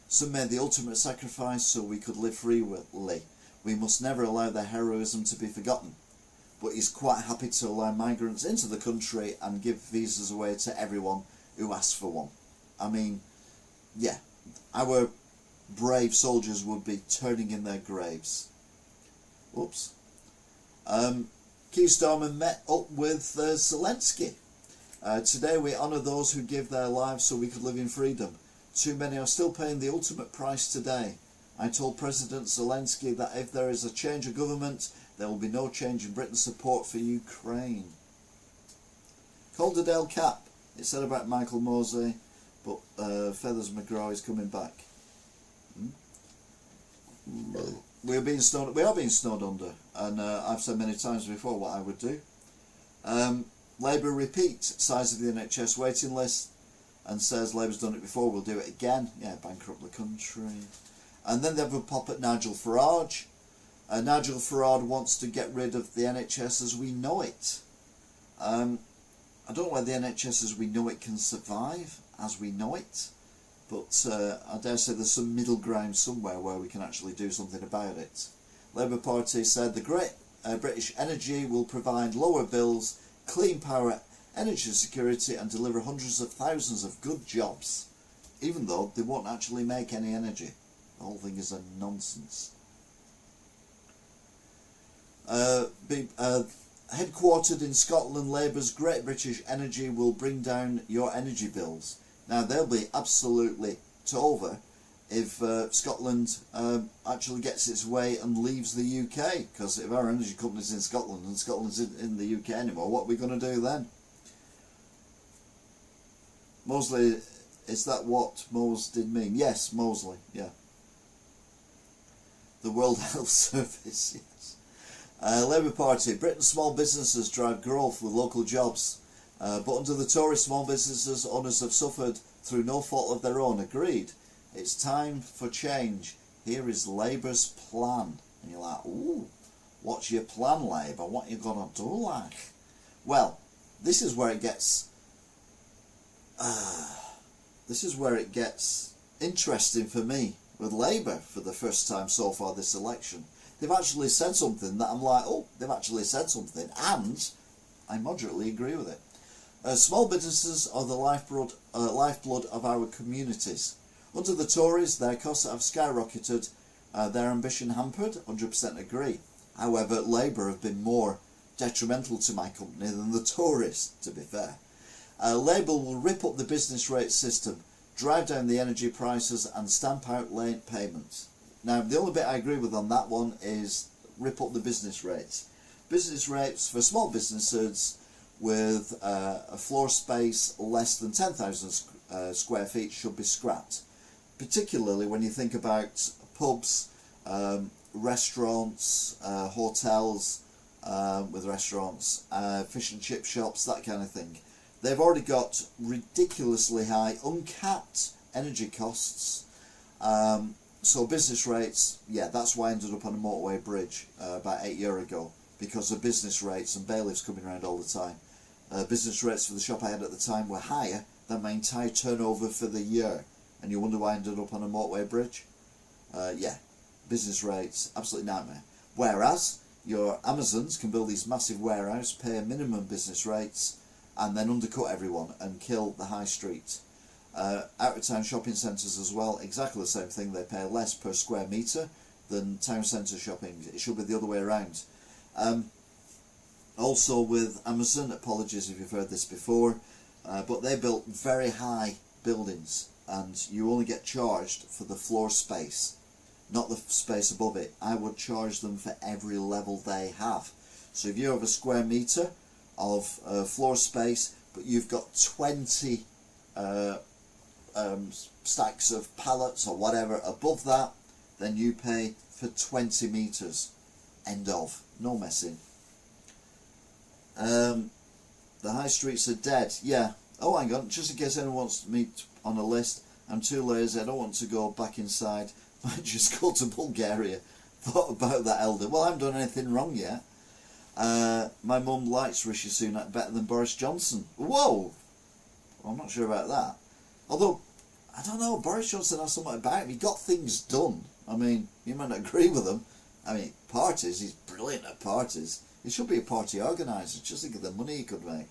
[SPEAKER 1] Some made the ultimate sacrifice so we could live freely. We must never allow their heroism to be forgotten. But he's quite happy to allow migrants into the country and give visas away to everyone who asks for one. I mean, yeah, our brave soldiers would be turning in their graves. Whoops. Keir Starmer met up with Zelensky. Today we honour those who give their lives so we could live in freedom. Too many are still paying the ultimate price today. I told President Zelensky that if there is a change of government, there will be no change in Britain's support for Ukraine. Calderdale Cap. It said about Michael Mosley, but Feathers McGraw is coming back. We are being snowed under, and I've said many times before what I would do. Labour repeat size of the NHS waiting list and says Labour's done it before, we'll do it again. Yeah, bankrupt the country. And then they have a pop at Nigel Farage. Nigel Farage wants to get rid of the NHS as we know it. I don't know whether the NHS as we know it can survive as we know it, but I dare say there's some middle ground somewhere where we can actually do something about it. Labour Party said the great British energy will provide lower bills, clean power, energy security and deliver hundreds of thousands of good jobs, even though they won't actually make any energy. The whole thing is a nonsense. Headquartered in Scotland, Labour's Great British Energy will bring down your energy bills. Now they'll be absolutely over if Scotland actually gets its way and leaves the UK, because if our energy company's in Scotland and Scotland's in the UK anymore, what are we going to do then? Mosley, is that what Mose did mean? Yes, Mosley, yeah. The World Health Service, yes. Labour Party, Britain's small businesses drive growth with local jobs, but under the Tories, small businesses owners have suffered through no fault of their own. Agreed. It's time for change. Here is Labour's plan. And you're like, ooh, what's your plan, Labour? What are you going to do, like? Well, this is where it gets... this is where it gets interesting for me with Labour for the first time so far this election. They've actually said something that I'm like, oh, they've actually said something, and I moderately agree with it. Small businesses are the lifeblood of our communities. Under the Tories, their costs have skyrocketed, their ambition hampered, 100% agree. However, Labour have been more detrimental to my company than the Tories, to be fair. Labour will rip up the business rate system, drive down the energy prices and stamp out late payments. Now, the only bit I agree with on that one is rip up the business rates. Business rates for small businesses with a floor space less than 10,000 square feet should be scrapped. Particularly when you think about pubs, restaurants, hotels with restaurants, fish and chip shops, that kind of thing. They've already got ridiculously high, uncapped energy costs. So business rates, yeah, that's why I ended up on a motorway bridge about 8 years ago, because of business rates and bailiffs coming around all the time. Business rates for the shop I had at the time were higher than my entire turnover for the year. And you wonder why I ended up on a motorway bridge? Yeah, business rates, absolute nightmare. Whereas your Amazons can build these massive warehouses, pay a minimum business rates, and then undercut everyone and kill the high street. Out-of-town shopping centres as well, exactly the same thing. They pay less per square metre than town centre shopping. It should be the other way around. Also with Amazon, apologies if you've heard this before, but they built very high buildings and you only get charged for the floor space, not the space above it. I would charge them for every level they have. So if you have a square metre of floor space, but you've got 20 stacks of pallets or whatever above that, then you pay for 20 metres. End of. No messing. The high streets are dead. Yeah. Oh, hang on. Just in case anyone wants me on a list, I'm too lazy. I don't want to go back inside. Might just go to Bulgaria. Thought about that, Elder. Well, I haven't done anything wrong yet. My mum likes Rishi Sunak better than Boris Johnson. Whoa! I'm not sure about that. Although, I don't know, Boris Johnson has something about him. He got things done. I mean, you might not agree with him. I mean, parties, he's brilliant at parties. He should be a party organiser. Just think of the money he could make.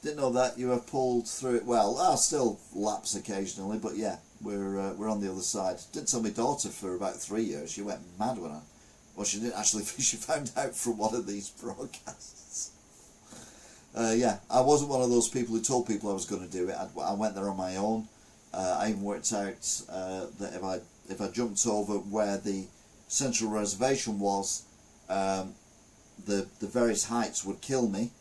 [SPEAKER 1] Didn't know that you have pulled through it. Well, I'll still lapse occasionally, but yeah, we're on the other side. Didn't tell my daughter for about 3 years. She went mad when I... Well, she didn't actually. She found out from one of these broadcasts. Yeah, I wasn't one of those people who told people I was going to do it. I went there on my own. I even worked out that if I jumped over where the central reservation was, the various heights would kill me,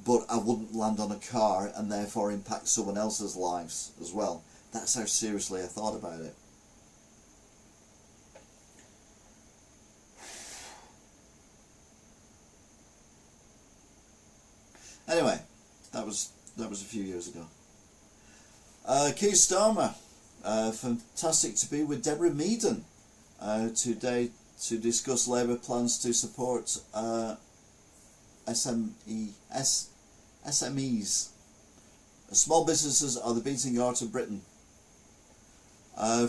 [SPEAKER 1] but I wouldn't land on a car and therefore impact someone else's lives as well. That's how seriously I thought about it. Anyway, that was a few years ago. Keir Starmer, fantastic to be with Deborah Meaden today to discuss Labour plans to support SMEs. Small businesses are the beating heart of Britain.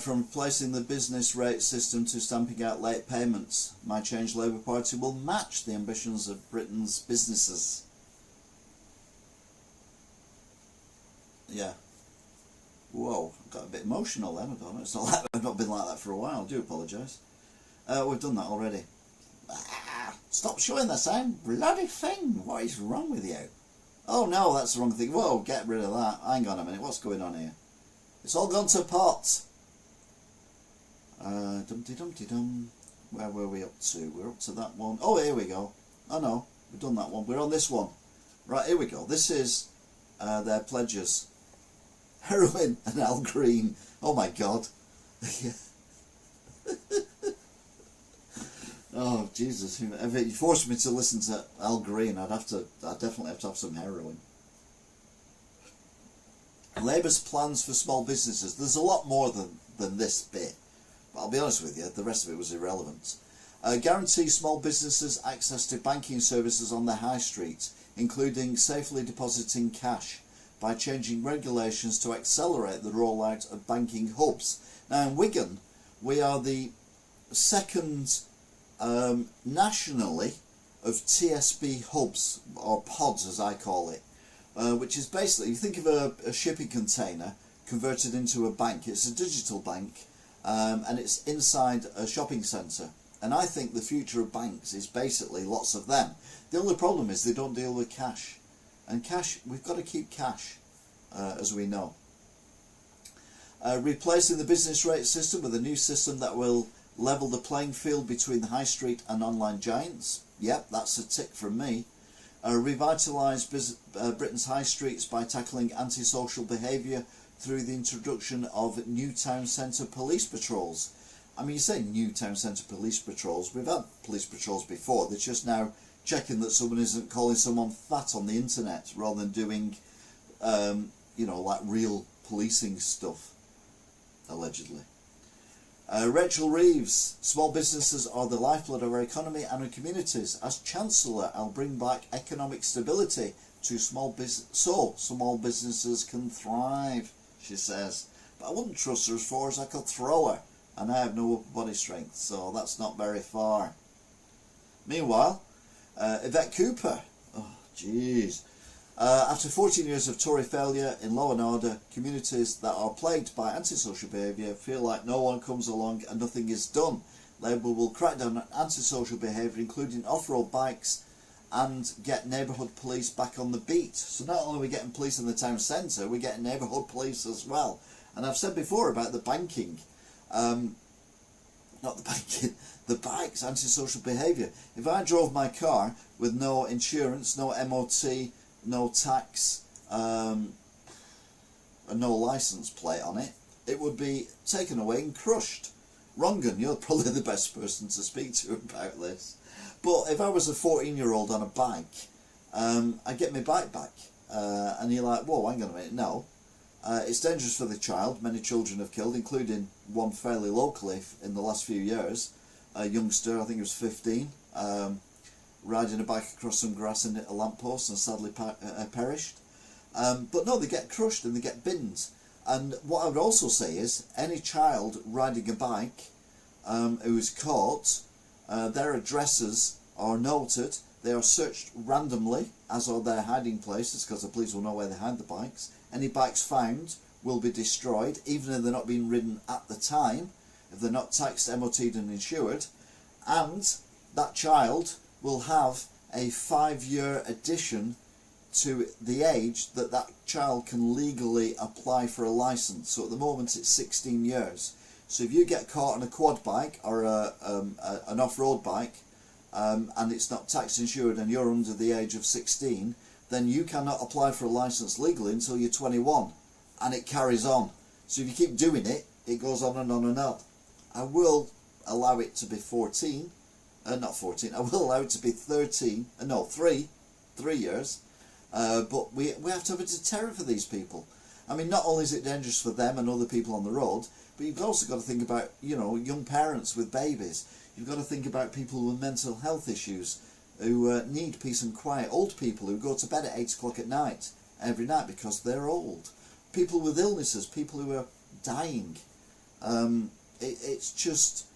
[SPEAKER 1] From replacing the business rate system to stamping out late payments, my Change Labour Party will match the ambitions of Britain's businesses. Yeah. Whoa, got a bit emotional then. I don't know. It's not like I've not been like that for a while. I do apologise. We've done that already. Stop showing the same bloody thing. What is wrong with you? Oh no, that's the wrong thing. Whoa, get rid of that. Hang on a minute. What's going on here? It's all gone to pot. Dum-de-dum-de-dum. Where were we up to? We're up to that one. Oh, here we go. Oh no, we've done that one. We're on this one. Right, here we go. This is their pledges. Heroin and Al Green. Oh my God. Oh Jesus! If you forced me to listen to Al Green, I'd definitely have to have some heroin. Labour's plans for small businesses. There's a lot more than this bit, but I'll be honest with you, the rest of it was irrelevant. Guarantee small businesses access to banking services on their high street, including safely depositing cash, by changing regulations to accelerate the rollout of banking hubs. Now in Wigan, we are the second nationally of TSB hubs, or pods as I call it, which is basically, you think of a shipping container converted into a bank. It's a digital bank, and it's inside a shopping centre. And I think the future of banks is basically lots of them. The only problem is they don't deal with cash. And cash, we've got to keep cash, as we know. Replacing the business rate system with a new system that will level the playing field between the high street and online giants. Yep, that's a tick from me. Revitalise Britain's high streets by tackling antisocial behaviour through the introduction of new town centre police patrols. I mean, you say new town centre police patrols, we've had police patrols before. They're just now checking that someone isn't calling someone fat on the internet rather than doing, you know, like real policing stuff, allegedly. Rachel Reeves, small businesses are the lifeblood of our economy and our communities. As Chancellor, I'll bring back economic stability to small business, so small businesses can thrive, she says. But I wouldn't trust her as far as I could throw her, and I have no upper body strength, so that's not very far. Meanwhile, Yvette Cooper, oh jeez. After 14 years of Tory failure in law and order, communities that are plagued by antisocial behaviour feel like no one comes along and nothing is done. Labour will crack down on antisocial behaviour, including off-road bikes, and get neighbourhood police back on the beat. So not only are we getting police in the town centre, we're getting neighbourhood police as well. And I've said before about the banking, not the banking, the bikes, antisocial behaviour. If I drove my car with no insurance, no MOT, no tax, and no licence plate on it, it would be taken away and crushed. Rongan, you're probably the best person to speak to about this. But if I was a 14-year-old on a bike, I'd get my bike back. And you're like, whoa, hang on a minute, no. It's dangerous for the child. Many children have killed, including one fairly locally in the last few years. A youngster, I think he was 15, riding a bike across some grass and hit a lamppost and sadly perished. But no, they get crushed and they get binned. And what I would also say is, any child riding a bike who is caught, their addresses are noted, they are searched randomly, as are their hiding places, because the police will know where they hide the bikes. Any bikes found will be destroyed, even if they're not being ridden at the time, if they're not taxed, MOT'd and insured. And that child will have a 5-year addition to the age that that child can legally apply for a licence. So at the moment it's 16 years. So if you get caught on a quad bike or an off-road bike and it's not tax insured and you're under the age of 16, then you cannot apply for a licence legally until you're 21, and it carries on. So if you keep doing it, it goes on and on and on. I will allow it to be 14, not 14, I will allow it to be 13, no, 3 years, but we have to have a deterrent for these people. I mean, not only is it dangerous for them and other people on the road, but you've also got to think about, you know, young parents with babies. You've got to think about people with mental health issues who need peace and quiet. Old people who go to bed at 8 o'clock at night, every night, because they're old. People with illnesses, people who are dying. It's just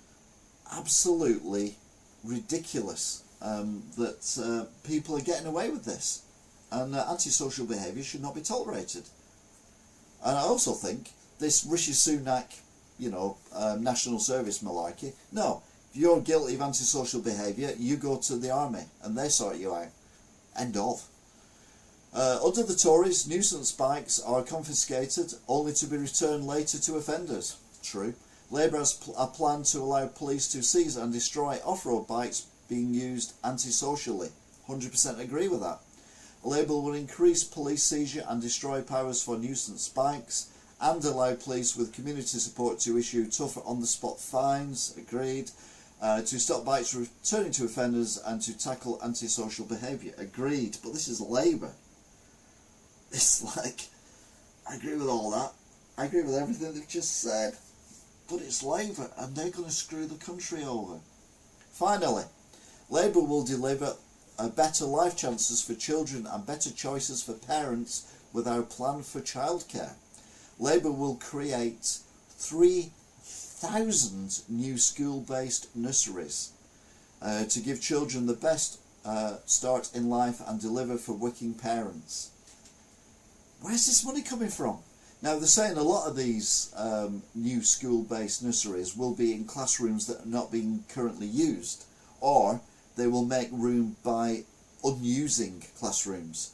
[SPEAKER 1] absolutely ridiculous that people are getting away with this. And antisocial behaviour should not be tolerated. And I also think this Rishi Sunak, you know, national service malarkey, no, if you're guilty of antisocial behaviour, you go to the army and they sort you out. End of. Under the Tories, nuisance bikes are confiscated only to be returned later to offenders. True. Labour has a plan to allow police to seize and destroy off-road bikes being used antisocially. 100% agree with that. Labour will increase police seizure and destroy powers for nuisance bikes and allow police with community support to issue tougher on-the-spot fines. Agreed. To stop bikes returning to offenders and to tackle antisocial behaviour. Agreed. But this is Labour. It's like, I agree with all that. I agree with everything they've just said. But it's Labour and they're going to screw the country over. Finally, Labour will deliver better life chances for children and better choices for parents with our plan for childcare. Labour will create 3,000 new school-based nurseries to give children the best start in life and deliver for working parents. Where's this money coming from? Now, they're saying a lot of these new school-based nurseries will be in classrooms that are not being currently used, or they will make room by unusing classrooms,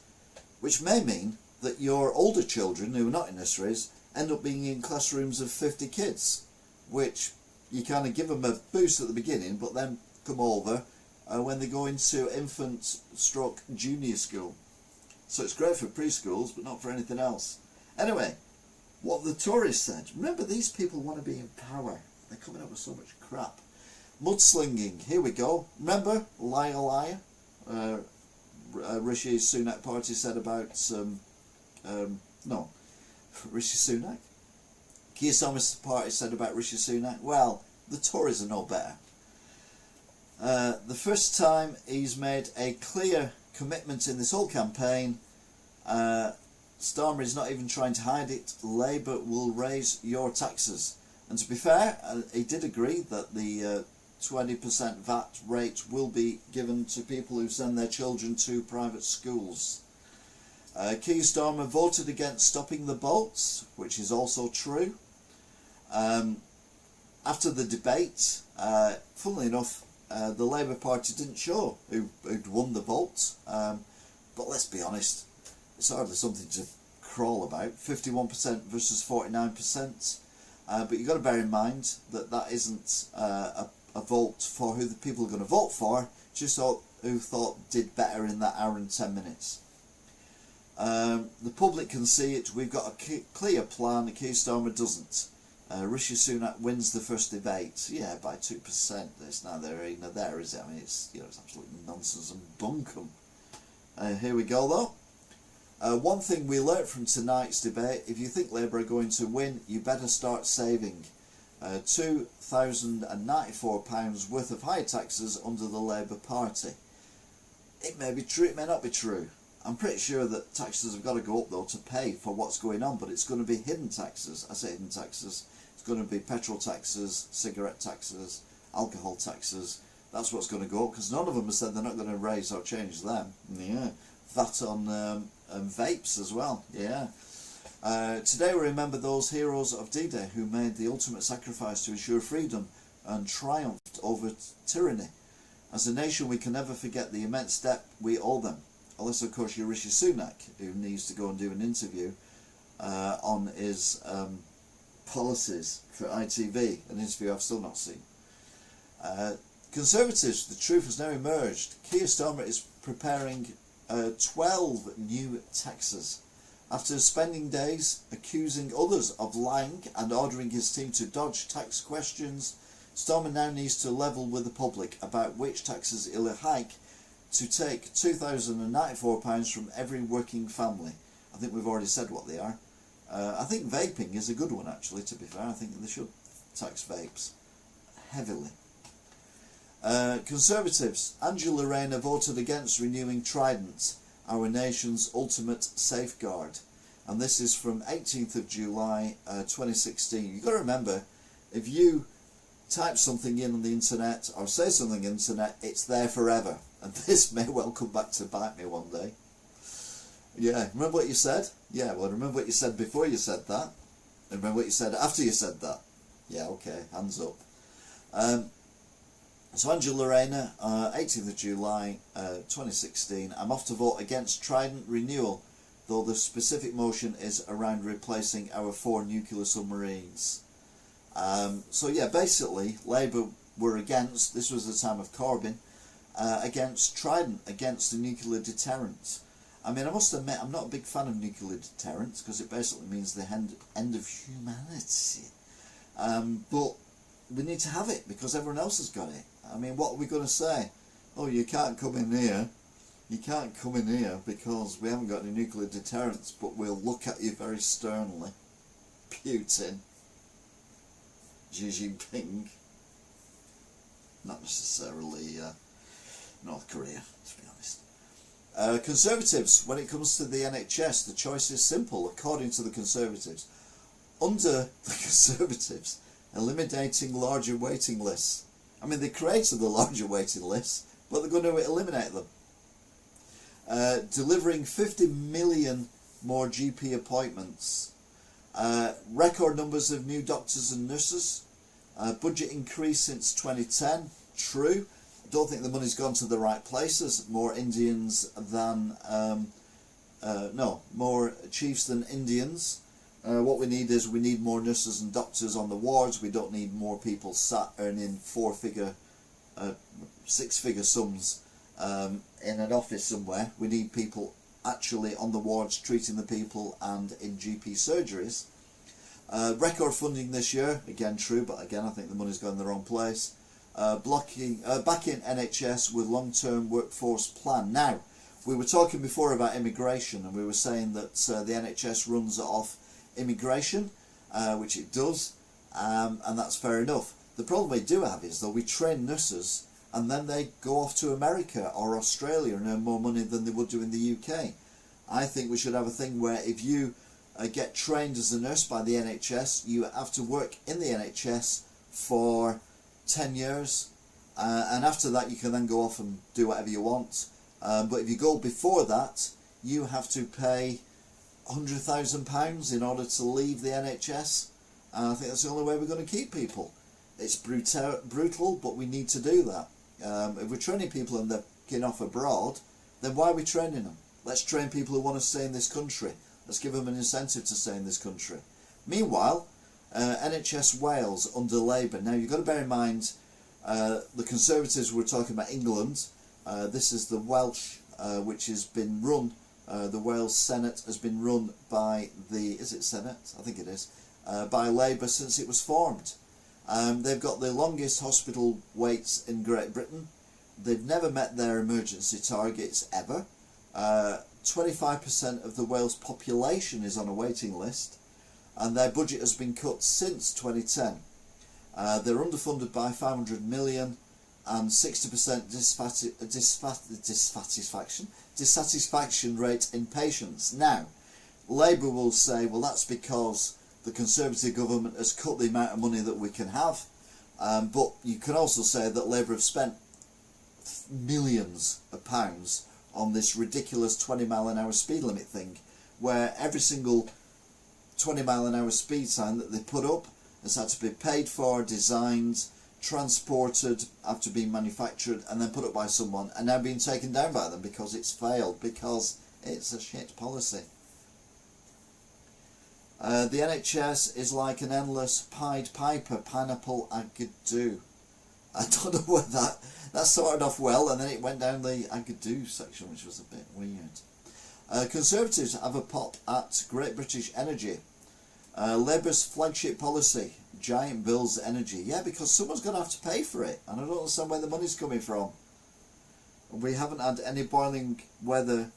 [SPEAKER 1] which may mean that your older children who are not in nurseries end up being in classrooms of 50 kids, which you kind of give them a boost at the beginning, but then come over when they go into infant/junior school. So it's great for preschools, but not for anything else. Anyway, what the Tories said. Remember, these people want to be in power. They're coming up with so much crap. Mudslinging, here we go. Remember, liar, liar? Rishi Sunak party said about, Rishi Sunak? Keir Starmer's party said about Rishi Sunak. Well, the Tories are no better. The first time he's made a clear commitment in this whole campaign, Starmer is not even trying to hide it. Labour will raise your taxes. And to be fair, he did agree that the 20% VAT rate will be given to people who send their children to private schools. Keir Starmer voted against stopping the boats, which is also true. After the debate, funnily enough, the Labour Party didn't show who'd won the vote. But let's be honest, it's hardly something to crawl about. 51% versus 49%. But you've got to bear in mind that that isn't a vote for who the people are going to vote for, just who thought did better in that hour and 10 minutes. The public can see it. We've got a clear plan. Keir Starmer doesn't. Rishi Sunak wins the first debate. Yeah, by 2%. It's neither here nor there, is it? I mean, it's absolutely nonsense and bunkum. Here we go, though. One thing we learnt from tonight's debate: if you think Labour are going to win, you better start saving. £2,094 worth of higher taxes under the Labour Party. It may be true, it may not be true. I'm pretty sure that taxes have got to go up though to pay for what's going on, but it's going to be hidden taxes. I say hidden taxes. It's going to be petrol taxes, cigarette taxes, alcohol taxes. That's what's going to go up, because none of them have said they're not going to raise or change them. Yeah, VAT on vapes as well. Yeah. Today we remember those heroes of D-Day who made the ultimate sacrifice to ensure freedom and triumphed over tyranny. As a nation, we can never forget the immense debt we owe them. Unless, of course, you're Rishi Sunak, who needs to go and do an interview on his policies for ITV, an interview I've still not seen. Conservatives, the truth has now emerged. Keir Starmer is preparing 12 new taxes. After spending days accusing others of lying and ordering his team to dodge tax questions, Starmer now needs to level with the public about which taxes he'll hike to take £2,094 from every working family. I think we've already said what they are. I think vaping is a good one, actually, to be fair. I think they should tax vapes heavily. Conservatives, Angela Rayner voted against renewing Trident, our nation's ultimate safeguard. And this is from 18th of July 2016. You've got to remember, if you type something in on the internet or say something on the internet, it's there forever. And this may well come back to bite me one day. Yeah, remember what you said? Yeah, well, remember what you said before you said that. And remember what you said after you said that. Yeah, okay, hands up. So Angela Rayner, 18th of July 2016, I'm off to vote against Trident renewal, though the specific motion is around replacing our 4 nuclear submarines. So yeah, basically Labour were against, this was the time of Corbyn, against Trident, against the nuclear deterrent. I mean, I must admit, I'm not a big fan of nuclear deterrence because it basically means the end of humanity. But we need to have it because everyone else has got it. I mean, what are we going to say? Oh, you can't come in here. You can't come in here because we haven't got any nuclear deterrence, but we'll look at you very sternly. Putin. Xi Jinping. Not necessarily North Korea, to be honest. Conservatives, when it comes to the NHS, the choice is simple, according to the Conservatives. Under the Conservatives, eliminating larger waiting lists. I mean, they created the larger waiting lists, but they're going to eliminate them. Delivering 50 million more GP appointments. Record numbers of new doctors and nurses. Budget increase since 2010. True. I don't think the money's gone to the right places. More Indians than... more chiefs than Indians. What we need more nurses and doctors on the wards. We don't need more people sat earning six-figure sums in an office somewhere. We need people actually on the wards treating the people and in GP surgeries. Record funding this year, again true, but again I think the money's gone in the wrong place. Backing NHS with long-term workforce plan. Now, we were talking before about immigration, and we were saying that the NHS runs off immigration, which it does, and that's fair enough. The problem we do have is, though, we train nurses and then they go off to America or Australia and earn more money than they would do in the UK. I think we should have a thing where if you get trained as a nurse by the NHS, you have to work in the NHS for 10 years, and after that you can then go off and do whatever you want. But if you go before that, you have to pay £100,000 in order to leave the NHS, and I think that's the only way we're going to keep people. It's brutal, but we need to do that. If we're training people and they're getting off abroad, then why are we training them? Let's train people who want to stay in this country. Let's give them an incentive to stay in this country. Meanwhile, NHS Wales under Labour. Now you've got to bear in mind, the Conservatives were talking about England. This is the Welsh, which has been run. The Wales Senate has been run by the, is it Senate? I think it is, by Labour since it was formed. They've got the longest hospital waits in Great Britain. They've never met their emergency targets ever. 25% of the Wales population is on a waiting list, and their budget has been cut since 2010. They're underfunded by 500 million, and 60% dissatisfaction rate in patients. Now, Labour will say, well, that's because the Conservative government has cut the amount of money that we can have, but you can also say that Labour have spent millions of pounds on this ridiculous 20-mile-an-hour speed limit thing, where every single 20-mile-an-hour speed sign that they put up has had to be paid for, designed, transported, after being manufactured, and then put up by someone, and now being taken down by them because it's failed, because it's a shit policy. The NHS is like an endless Pied Piper pineapple agadoo. I don't know where that started off well, and then it went down the agadoo section, which was a bit weird. Conservatives have a pop at Great British Energy. Labour's flagship policy, giant bills energy. Yeah, because someone's going to have to pay for it, and I don't understand where the money's coming from. We haven't had any boiling weather.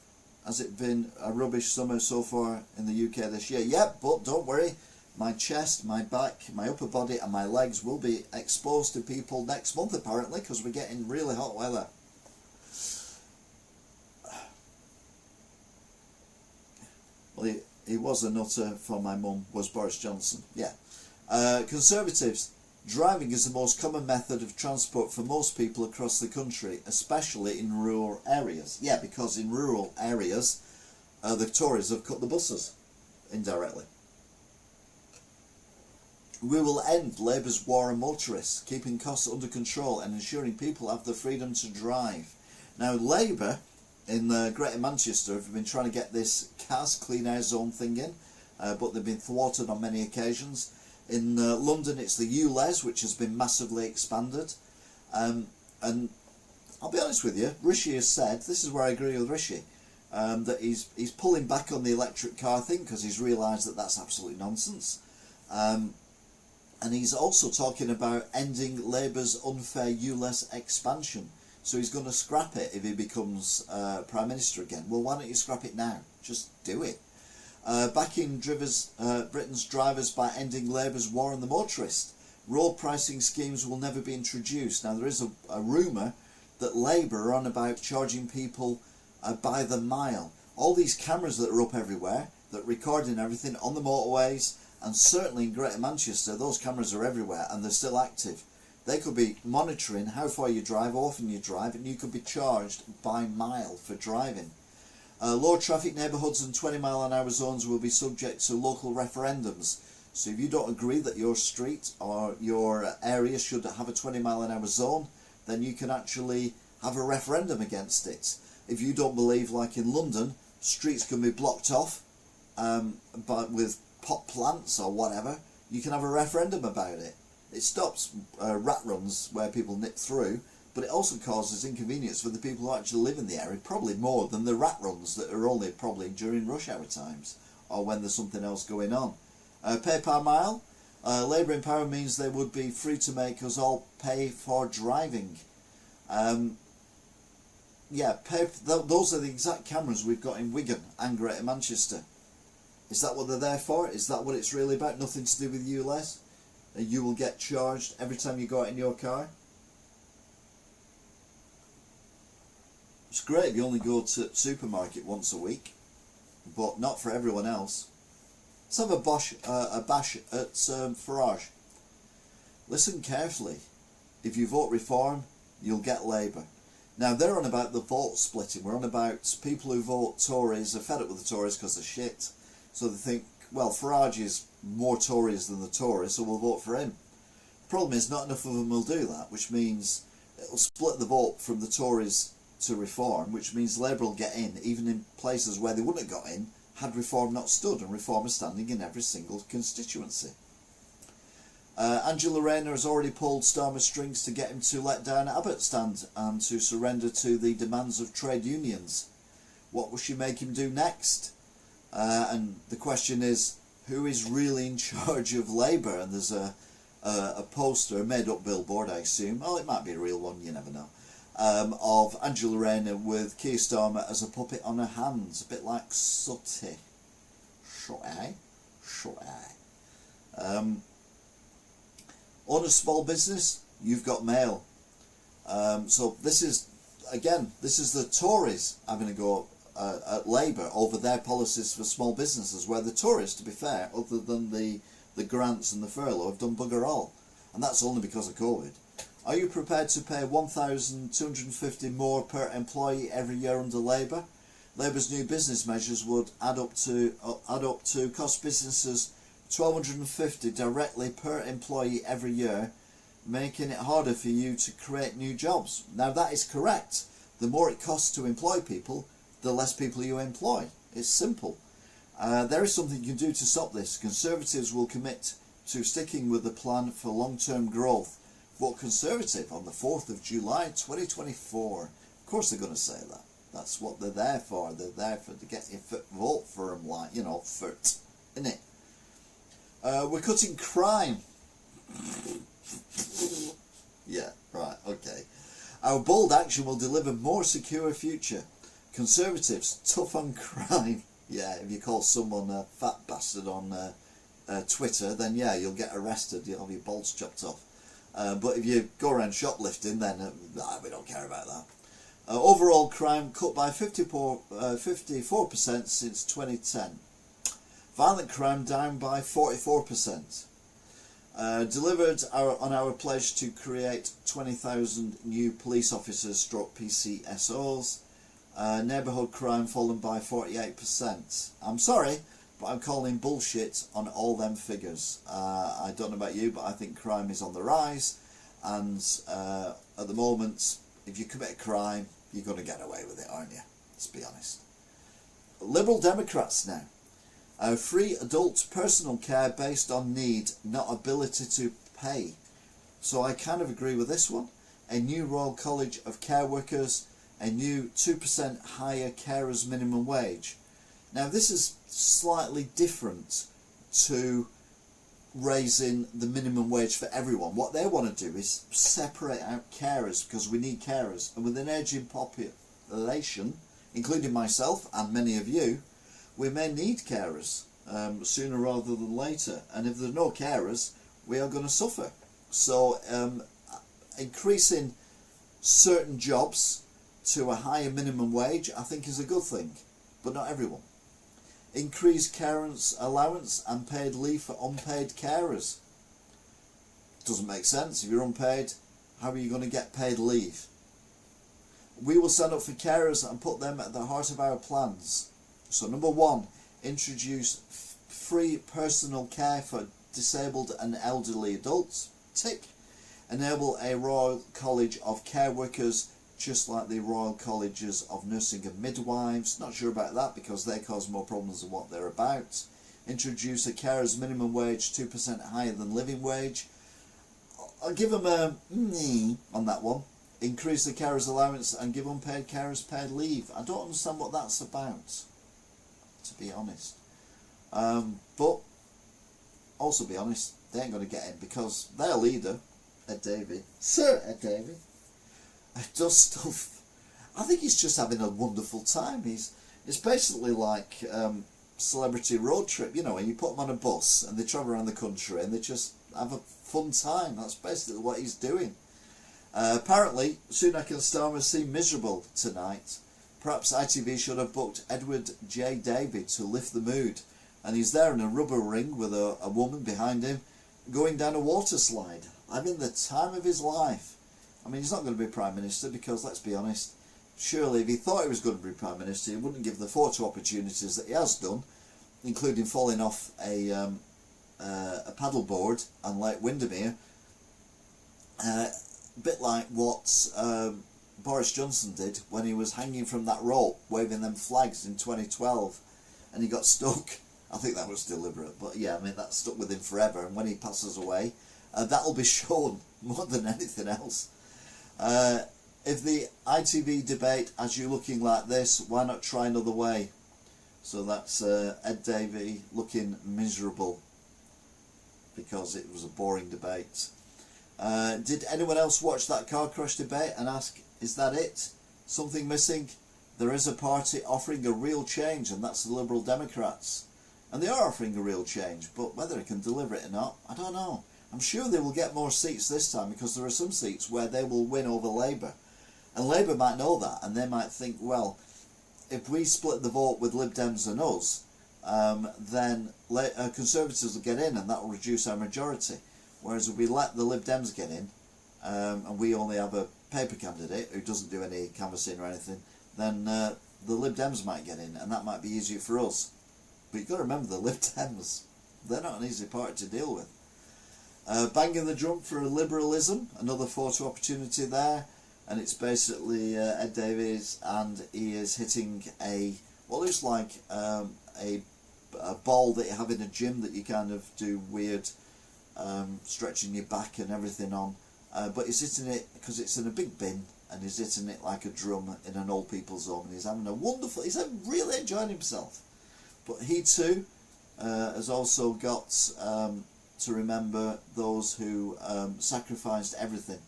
[SPEAKER 1] Has it been a rubbish summer so far in the UK this year? Yep, but don't worry. My chest, my back, my upper body and my legs will be exposed to people next month apparently, because we're getting really hot weather. Well, he was a nutter for my mum, was Boris Johnson. Yeah. Conservatives. Driving is the most common method of transport for most people across the country, especially in rural areas. Yeah, because in rural areas, the Tories have cut the buses indirectly. We will end Labour's war on motorists, keeping costs under control and ensuring people have the freedom to drive. Now, Labour in Greater Manchester have been trying to get this CAS, Clean Air Zone thing in, but they've been thwarted on many occasions. In London, it's the ULEZ, which has been massively expanded. And I'll be honest with you, Rishi has said, this is where I agree with Rishi, that he's pulling back on the electric car thing because he's realised that that's absolute nonsense. And he's also talking about ending Labour's unfair ULEZ expansion. So he's going to scrap it if he becomes Prime Minister again. Well, why don't you scrap it now? Just do it. Backing Britain's drivers by ending Labour's war on the motorist. Road pricing schemes will never be introduced. Now, there is a rumour that Labour are on about charging people by the mile. All these cameras that are up everywhere, that recording everything on the motorways, and certainly in Greater Manchester, those cameras are everywhere and they're still active. They could be monitoring how far you drive, how often you drive, and you could be charged by mile for driving. Low traffic neighbourhoods and 20-mile-an-hour zones will be subject to local referendums. So if you don't agree that your street or your area should have a 20-mile-an-hour zone, then you can actually have a referendum against it. If you don't believe, like in London, streets can be blocked off but with pot plants or whatever, you can have a referendum about it. It stops rat runs where people nip through, but it also causes inconvenience for the people who actually live in the area, probably more than the rat runs that are only probably during rush hour times or when there's something else going on. Pay per mile. Labour in power means they would be free to make us all pay for driving. Those are the exact cameras we've got in Wigan and Greater Manchester. Is that what they're there for? Is that what it's really about? Nothing to do with you less? You will get charged every time you go out in your car? It's great if you only go to the supermarket once a week, but not for everyone else. Let's have a bash at Farage. Listen carefully. If you vote Reform, you'll get Labour. Now, they're on about the vote splitting. We're on about people who vote Tories are fed up with the Tories because they're shit. So they think, well, Farage is more Tories than the Tories, so we'll vote for him. The problem is not enough of them will do that, which means it'll split the vote from the Tories to Reform, which means Labour will get in, even in places where they wouldn't have got in had Reform not stood, and Reform is standing in every single constituency. Angela Rayner has already pulled Starmer's strings to get him to let down Abbott's stand and to surrender to the demands of trade unions. What will she make him do next? And the question is, who is really in charge of Labour? And there's a poster, a made-up billboard, I assume. Oh, it might be a real one, you never know. Of Angela Rayner with Keir Starmer as a puppet on her hands, a bit like Sooty. Own a small business, you've got mail. So this is the Tories having a go at Labour over their policies for small businesses, where the Tories, to be fair, other than the grants and the furlough, have done bugger all. And that's only because of COVID. Are you prepared to pay $1,250 more per employee every year under Labour? Labour's new business measures would add up to cost businesses $1,250 directly per employee every year, making it harder for you to create new jobs. Now, that is correct. The more it costs to employ people, the less people you employ. It's simple. There is something you can do to stop this. Conservatives will commit to sticking with the plan for long-term growth. Vote Conservative on the 4th of July 2024. Of course they're going to say that. That's what they're there for. They're there to get you vote for them, like, foot, innit? We're cutting crime. Yeah, right, okay. Our bold action will deliver more secure future. Conservatives, tough on crime. Yeah, if you call someone a fat bastard on Twitter, then yeah, you'll get arrested. You'll have your balls chopped off. But if you go around shoplifting, then we don't care about that. Overall crime cut by 54% since 2010. Violent crime down by 44%. Delivered on our pledge to create 20,000 new police officers / PCSOs. Neighbourhood crime fallen by 48%. I'm sorry, but I'm calling bullshit on all them figures. I don't know about you, but I think crime is on the rise, and at the moment, if you commit a crime, you're going to get away with it, aren't you? Let's be honest. Liberal Democrats now. Free adult personal care based on need, not ability to pay. So I kind of agree with this one. A new Royal College of Care Workers, a new 2% higher carers minimum wage. Now this is slightly different to raising the minimum wage for everyone. What they want to do is separate out carers, because we need carers, and with an ageing population, including myself and many of you, we may need carers sooner rather than later, and if there are no carers, we are going to suffer. So increasing certain jobs to a higher minimum wage I think is a good thing, but not everyone. Increase carers allowance and paid leave for unpaid carers. Doesn't make sense. If you're unpaid, how are you going to get paid leave? We will stand up for carers and put them at the heart of our plans. So number 1, introduce free personal care for disabled and elderly adults. Tick. Enable a Royal College of Care Workers, just like the Royal Colleges of Nursing and Midwives. Not sure about that because they cause more problems than what they're about. Introduce a carer's minimum wage 2% higher than living wage. I'll give them a on that one. Increase the carer's allowance and give unpaid carers paid leave. I don't understand what that's about, to be honest. But also be honest, they ain't going to get in because their leader, Ed Davey, Sir Ed Davey, does stuff. I think he's just having a wonderful time. It's basically like Celebrity Road Trip, you know, when you put them on a bus and they travel around the country and they just have a fun time. That's basically what he's doing. Apparently, Sunak and Starmer seem miserable tonight. Perhaps ITV should have booked Edward J. Davey to lift the mood. And he's there in a rubber ring with a woman behind him going down a water slide. Having the time of his life. I mean, he's not going to be Prime Minister because, let's be honest, surely if he thought he was going to be Prime Minister, he wouldn't give the photo opportunities that he has done, including falling off a paddleboard on Lake Windermere. A bit like what Boris Johnson did when he was hanging from that rope, waving them flags in 2012, and he got stuck. I think that was deliberate, but yeah, I mean, that stuck with him forever, and when he passes away, that'll be shown more than anything else. If the ITV debate has you looking like this, why not try another way? So that's Ed Davey looking miserable because it was a boring debate. Did anyone else watch that car crash debate and ask, is that it? Something missing? There is a party offering a real change, and that's the Liberal Democrats. And they are offering a real change, but whether they can deliver it or not, I don't know. I'm sure they will get more seats this time because there are some seats where they will win over Labour. And Labour might know that, and they might think, well, if we split the vote with Lib Dems and us, then Conservatives will get in and that will reduce our majority. Whereas if we let the Lib Dems get in, and we only have a paper candidate who doesn't do any canvassing or anything, then the Lib Dems might get in, and that might be easier for us. But you've got to remember the Lib Dems, they're not an easy party to deal with. Banging the drum for liberalism, another photo opportunity there, and it's basically Ed Davies, and he is hitting what looks like a ball that you have in a gym that you kind of do weird stretching your back and everything on, but he's hitting it because it's in a big bin, and he's hitting it like a drum in an old people's home, and he's really enjoying himself. But he too has also got to remember those who sacrificed everything.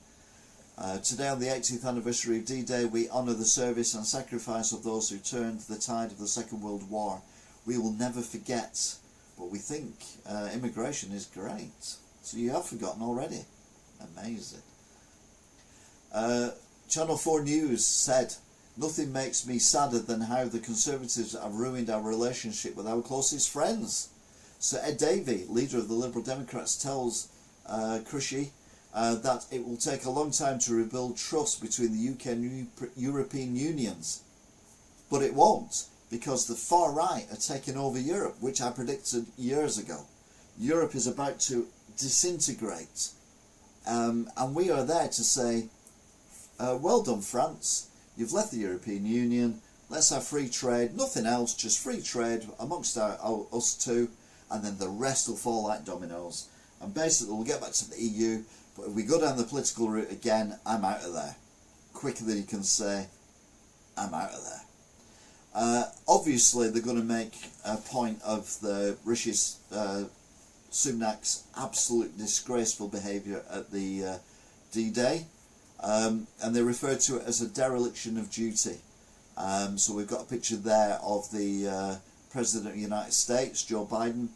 [SPEAKER 1] Today, on the 80th anniversary of D-Day, we honour the service and sacrifice of those who turned the tide of the Second World War. We will never forget, but we think immigration is great. So you have forgotten already. Amazing. Channel 4 News said, nothing makes me sadder than how the Conservatives have ruined our relationship with our closest friends. So Ed Davey, leader of the Liberal Democrats, tells Crushy that it will take a long time to rebuild trust between the UK and European unions. But it won't, because the far right are taking over Europe, which I predicted years ago. Europe is about to disintegrate. And we are there to say, well done, France. You've left the European Union. let's have free trade, nothing else, just free trade amongst us two, and then the rest will fall like dominoes. And basically we'll get back to the EU, but if we go down the political route again, I'm out of there. Quicker than you can say, I'm out of there. Obviously they're going to make a point of the Rishi Sunak's absolute disgraceful behaviour at the D-Day, and they refer to it as a dereliction of duty. So we've got a picture there of the President of the United States, Joe Biden,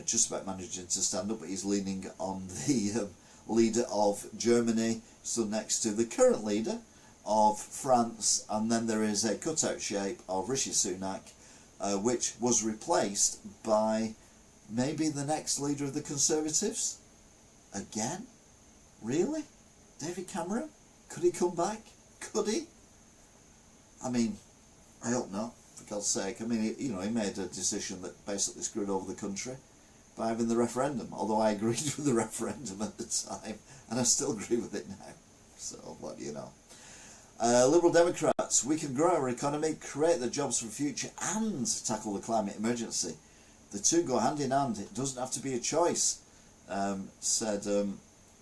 [SPEAKER 1] just about managing to stand up, but he's leaning on the leader of Germany, stood next to the current leader of France, and then there is a cutout shape of Rishi Sunak, which was replaced by maybe the next leader of the Conservatives. Again? Really? David Cameron? Could he come back? Could he? I mean, I hope not, for God's sake. I mean, he made a decision that basically screwed over the country by having the referendum, although I agreed with the referendum at the time, and I still agree with it now. So, what do you know? Liberal Democrats, we can grow our economy, create the jobs for the future, and tackle the climate emergency. The two go hand in hand. It doesn't have to be a choice, said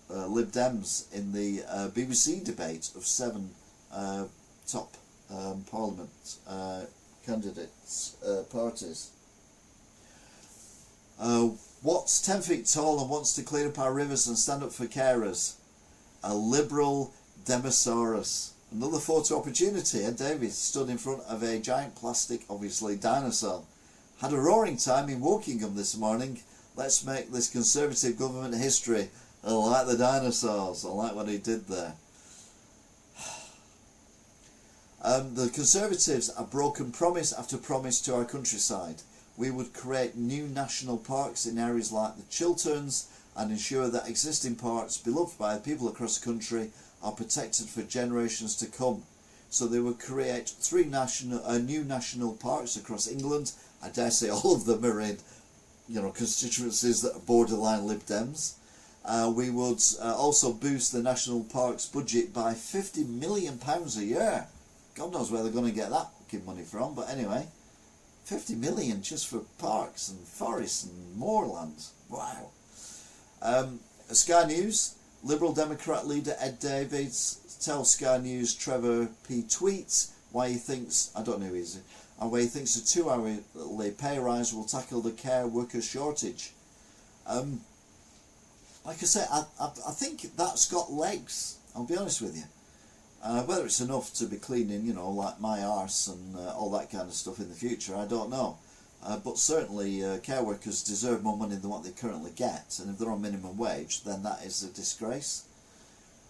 [SPEAKER 1] Lib Dems in the BBC debate of 7 top Parliament candidates, parties. What's 10 feet tall and wants to clean up our rivers and stand up for carers? A liberal Demosaurus. Another photo opportunity. Ed Davies stood in front of a giant plastic, obviously, dinosaur. Had a roaring time in Wokingham this morning. Let's make this Conservative government history. I like the dinosaurs. I like what he did there. The Conservatives have broken promise after promise to our countryside. We would create new national parks in areas like the Chilterns and ensure that existing parks beloved by people across the country are protected for generations to come. So they would create 3 new national parks across England. I dare say all of them are in, constituencies that are borderline Lib Dems. We would also boost the national parks budget by £50 million a year. God knows where they're going to get that money from, but anyway, 50 million just for parks and forests and moorlands. Wow. Sky News, Liberal Democrat leader Ed Davies tells Sky News Trevor P tweets why he thinks, I don't know who he is, and why he thinks a 2-hourly pay rise will tackle the care worker shortage. Like I say, I think that's got legs, I'll be honest with you. Whether it's enough to be cleaning, like my arse and all that kind of stuff in the future, I don't know. But certainly care workers deserve more money than what they currently get, and if they're on minimum wage, then that is a disgrace.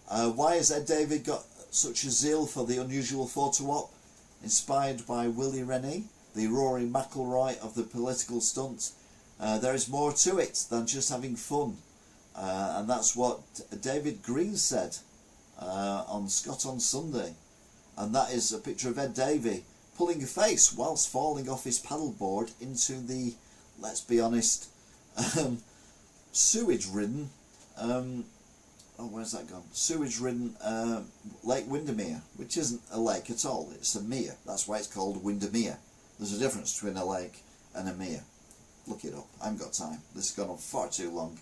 [SPEAKER 1] Why has Ed David got such a zeal for the unusual photo op? Inspired by Willie Rennie, the Rory McIlroy of the political stunt. There is more to it than just having fun. And that's what David Green said on Scott on Sunday, and that is a picture of Ed Davey pulling a face whilst falling off his paddleboard into the, let's be honest, sewage-ridden, where's that gone? Sewage-ridden Lake Windermere, which isn't a lake at all, it's a mere. That's why it's called Windermere. There's a difference between a lake and a mere. Look it up, I haven't got time. This has gone on far too long.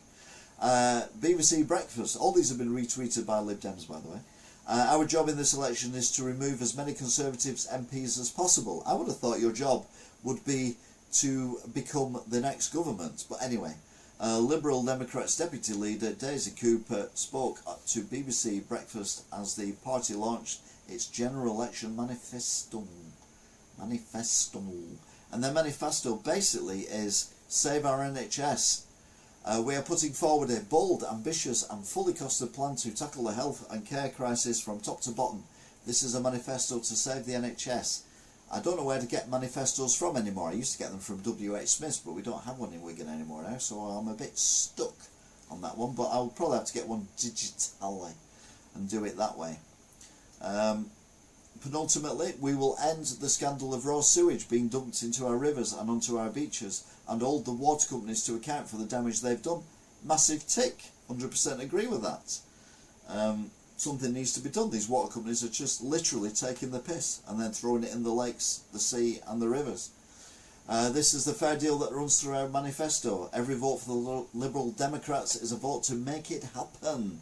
[SPEAKER 1] BBC Breakfast, all these have been retweeted by Lib Dems, by the way. Our job in this election is to remove as many Conservatives MPs as possible. I would have thought your job would be to become the next government, but anyway. Liberal Democrats Deputy Leader Daisy Cooper spoke to BBC Breakfast as the party launched its general election manifesto. And their manifesto basically is save our NHS. We are putting forward a bold, ambitious and fully costed plan to tackle the health and care crisis from top to bottom. This is a manifesto to save the NHS. I don't know where to get manifestos from anymore. I used to get them from W.H. Smith's, but we don't have one in Wigan anymore now, so I'm a bit stuck on that one, but I'll probably have to get one digitally and do it that way. Penultimately, we will end the scandal of raw sewage being dumped into our rivers and onto our beaches and hold the water companies to account for the damage they've done. Massive tick. 100% agree with that. something needs to be done. These water companies are just literally taking the piss and then throwing it in the lakes, the sea and the rivers. This is the fair deal that runs through our manifesto. Every vote for the Liberal Democrats is a vote to make it happen.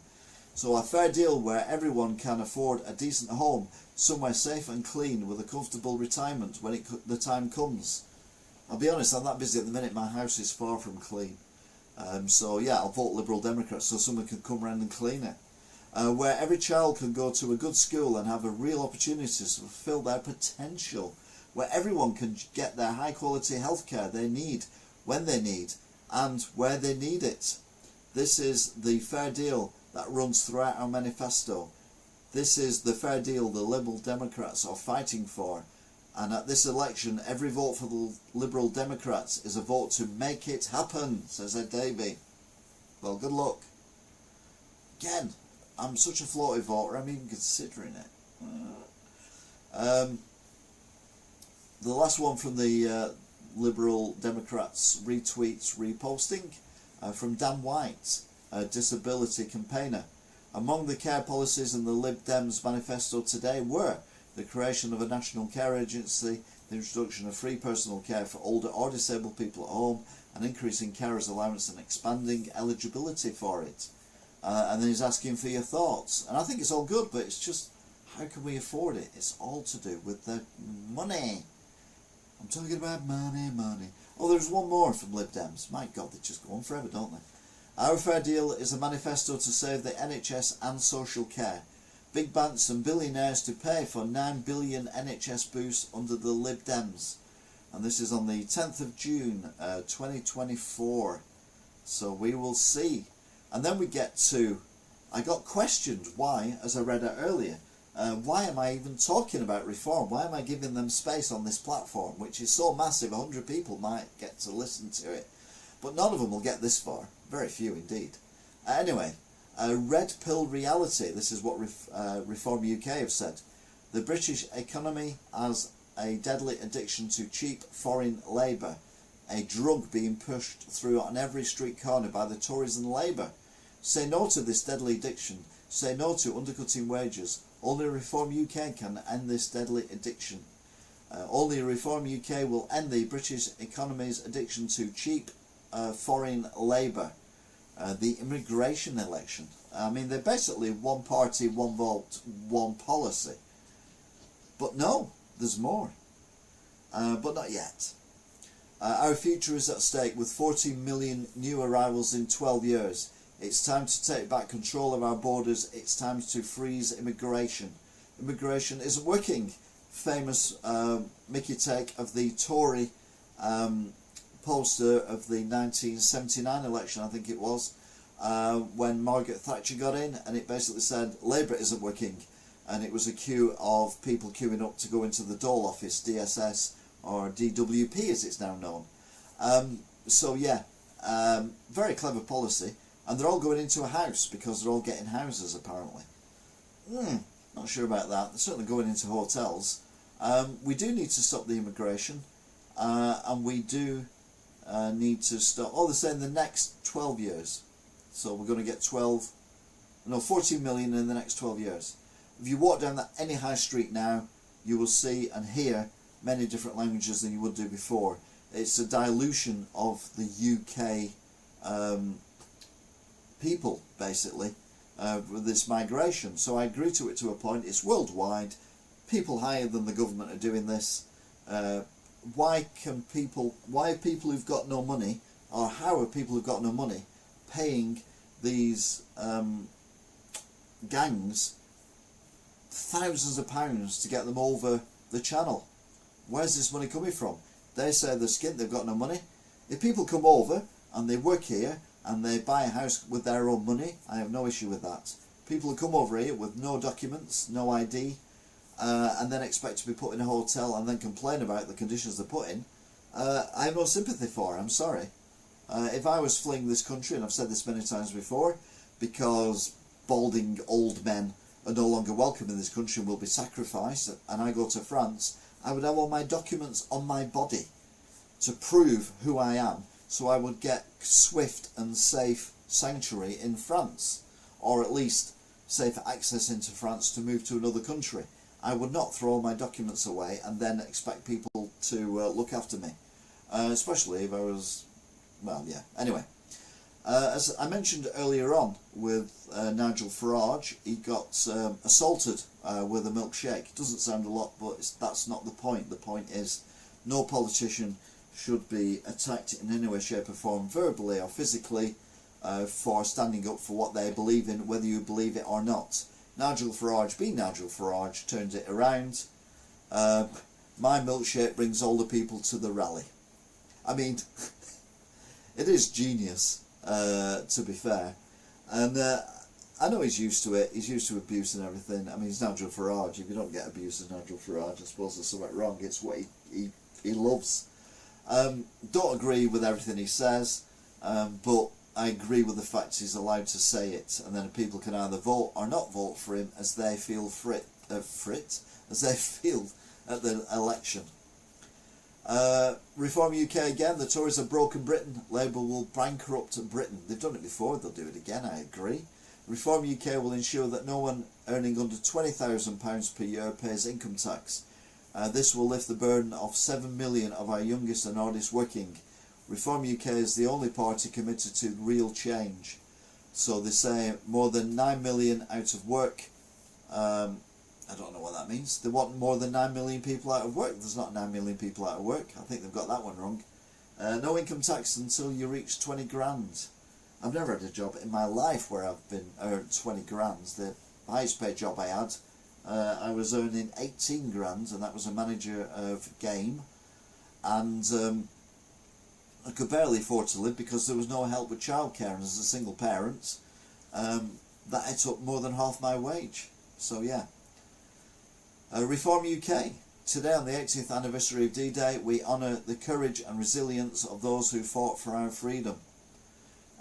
[SPEAKER 1] So a fair deal where everyone can afford a decent home, somewhere safe and clean with a comfortable retirement when the time comes. I'll be honest, I'm that busy at the minute, my house is far from clean. So yeah, I'll vote Liberal Democrats so someone can come around and clean it. Where every child can go to a good school and have a real opportunity to fulfil their potential. Where everyone can get their high quality healthcare they need, when they need, and where they need it. This is the fair deal that runs throughout our manifesto. This is the fair deal the Liberal Democrats are fighting for. And at this election, every vote for the Liberal Democrats is a vote to make it happen, says Ed Davey. Well, good luck. Again, I'm such a floaty voter, I'm even considering it. The last one from the Liberal Democrats retweets, reposting, from Dan White, a disability campaigner. Among the care policies in the Lib Dems manifesto today were the creation of a national care agency, the introduction of free personal care for older or disabled people at home, and increasing carers allowance and expanding eligibility for it. And then he's asking for your thoughts. And I think it's all good, but it's just, how can we afford it? It's all to do with the money. I'm talking about money, money. Oh, there's one more from Lib Dems. My God, they just go on forever, don't they? Our fair deal is a manifesto to save the NHS and social care. Big banks and billionaires to pay for 9 billion NHS boosts under the Lib Dems. And this is on the 10th of June 2024. So we will see. And then we get to, I got questioned why, as I read it earlier, why am I even talking about reform? Why am I giving them space on this platform, which is so massive, 100 people might get to listen to it. But none of them will get this far. Very few indeed. Anyway, red pill reality. This is what Reform UK have said. The British economy has a deadly addiction to cheap foreign labour. A drug being pushed through on every street corner by the Tories and Labour. Say no to this deadly addiction. Say no to undercutting wages. Only Reform UK can end this deadly addiction. Only Reform UK will end the British economy's addiction to cheap foreign labour. The immigration election. I mean, they're basically one party, one vote, one policy. But no, there's more. But not yet. Our future is at stake with 40 million new arrivals in 12 years. It's time to take back control of our borders. It's time to freeze immigration. Immigration isn't working. Famous Mickey take of the Tory poster of the 1979 election, I think it was, when Margaret Thatcher got in, and it basically said Labour isn't working, and it was a queue of people queuing up to go into the Dole office, DSS, or DWP as it's now known. So yeah, very clever policy, and they're all going into a house because they're all getting houses apparently. Not sure about that. They're certainly going into hotels. We do need to stop the immigration, and we do need to stop. Oh, they're saying the next 12 years. So we're going to get 14 million in the next 12 years. If you walk down any high street now, you will see and hear many different languages than you would do before. It's a dilution of the UK people, basically, with this migration. So I agree to it to a point. It's worldwide. People higher than the government are doing this. Why are people who've got no money, or how are people who've got no money paying these gangs thousands of pounds to get them over the channel? Where's this money coming from? They say they're skint, they've got no money. If people come over and they work here and they buy a house with their own money, I have no issue with that. People who come over here with no documents, no ID, and then expect to be put in a hotel and then complain about the conditions they're put in, I have no sympathy for. I'm sorry. If I was fleeing this country, and I've said this many times before, because balding old men are no longer welcome in this country and will be sacrificed, and I go to France, I would have all my documents on my body to prove who I am, so I would get swift and safe sanctuary in France, or at least safe access into France to move to another country. I would not throw my documents away and then expect people to look after me, especially if I was, well, yeah. Anyway, as I mentioned earlier on with Nigel Farage, he got assaulted with a milkshake. It doesn't sound a lot, but that's not the point. The point is no politician should be attacked in any way, shape or form, verbally or physically, for standing up for what they believe in, whether you believe it or not. Nigel Farage, being Nigel Farage, turned it around. My milkshake brings older people to the rally. I mean, it is genius, to be fair. And I know he's used to it. He's used to abuse and everything. I mean, he's Nigel Farage. If you don't get abuse as Nigel Farage, I suppose there's something wrong. It's what he loves. Don't agree with everything he says, but I agree with the fact he's allowed to say it, and then people can either vote or not vote for him as they feel as they feel at the election. Reform UK again. The Tories have broken Britain. Labour will bankrupt Britain. They've done it before. They'll do it again. I agree. Reform UK will ensure that no one earning under £20,000 per year pays income tax. This will lift the burden of 7 million of our youngest and hardest working. Reform UK is the only party committed to real change. So they say more than 9 million out of work. I don't know what that means. They want more than 9 million people out of work. There's not 9 million people out of work. I think they've got that one wrong. No income tax until you reach 20 grand. I've never had a job in my life where I've been earned 20 grand. The highest paid job I had, I was earning 18 grand, and that was a manager of game. And I could barely afford to live because there was no help with childcare, and as a single parent, that ate up more than half my wage. So yeah. Reform UK. Today, on the 80th anniversary of D-Day, we honour the courage and resilience of those who fought for our freedom.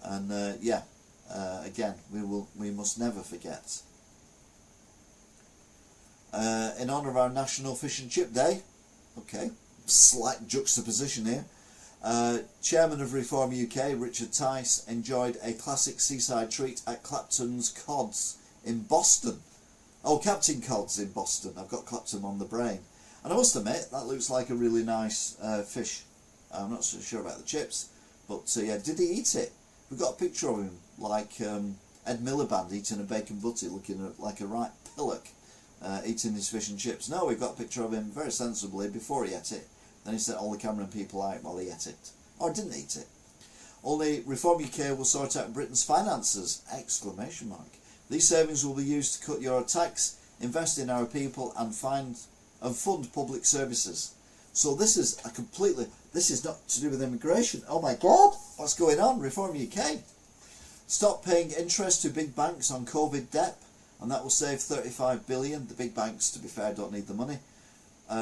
[SPEAKER 1] And again, we must never forget. In honour of our National Fish and Chip Day, okay, slight juxtaposition here. Chairman of Reform UK, Richard Tice, enjoyed a classic seaside treat at Clapton's Cods in Boston. Oh, Captain Cods in Boston. I've got Clapton on the brain. And I must admit, that looks like a really nice fish. I'm not so sure about the chips. But yeah, did he eat it? We've got a picture of him, like Ed Miliband eating a bacon butty, looking like a right pillock, eating his fish and chips. No, we've got a picture of him very sensibly before he ate it. Then he sent all the camera and people out while he ate it. Or didn't eat it. Only Reform UK will sort out Britain's finances! Exclamation mark. These savings will be used to cut your tax, invest in our people, and fund public services. So this is this is not to do with immigration. Oh my God, what's going on? Reform UK. Stop paying interest to big banks on COVID debt, and that will save 35 billion. The big banks, to be fair, don't need the money.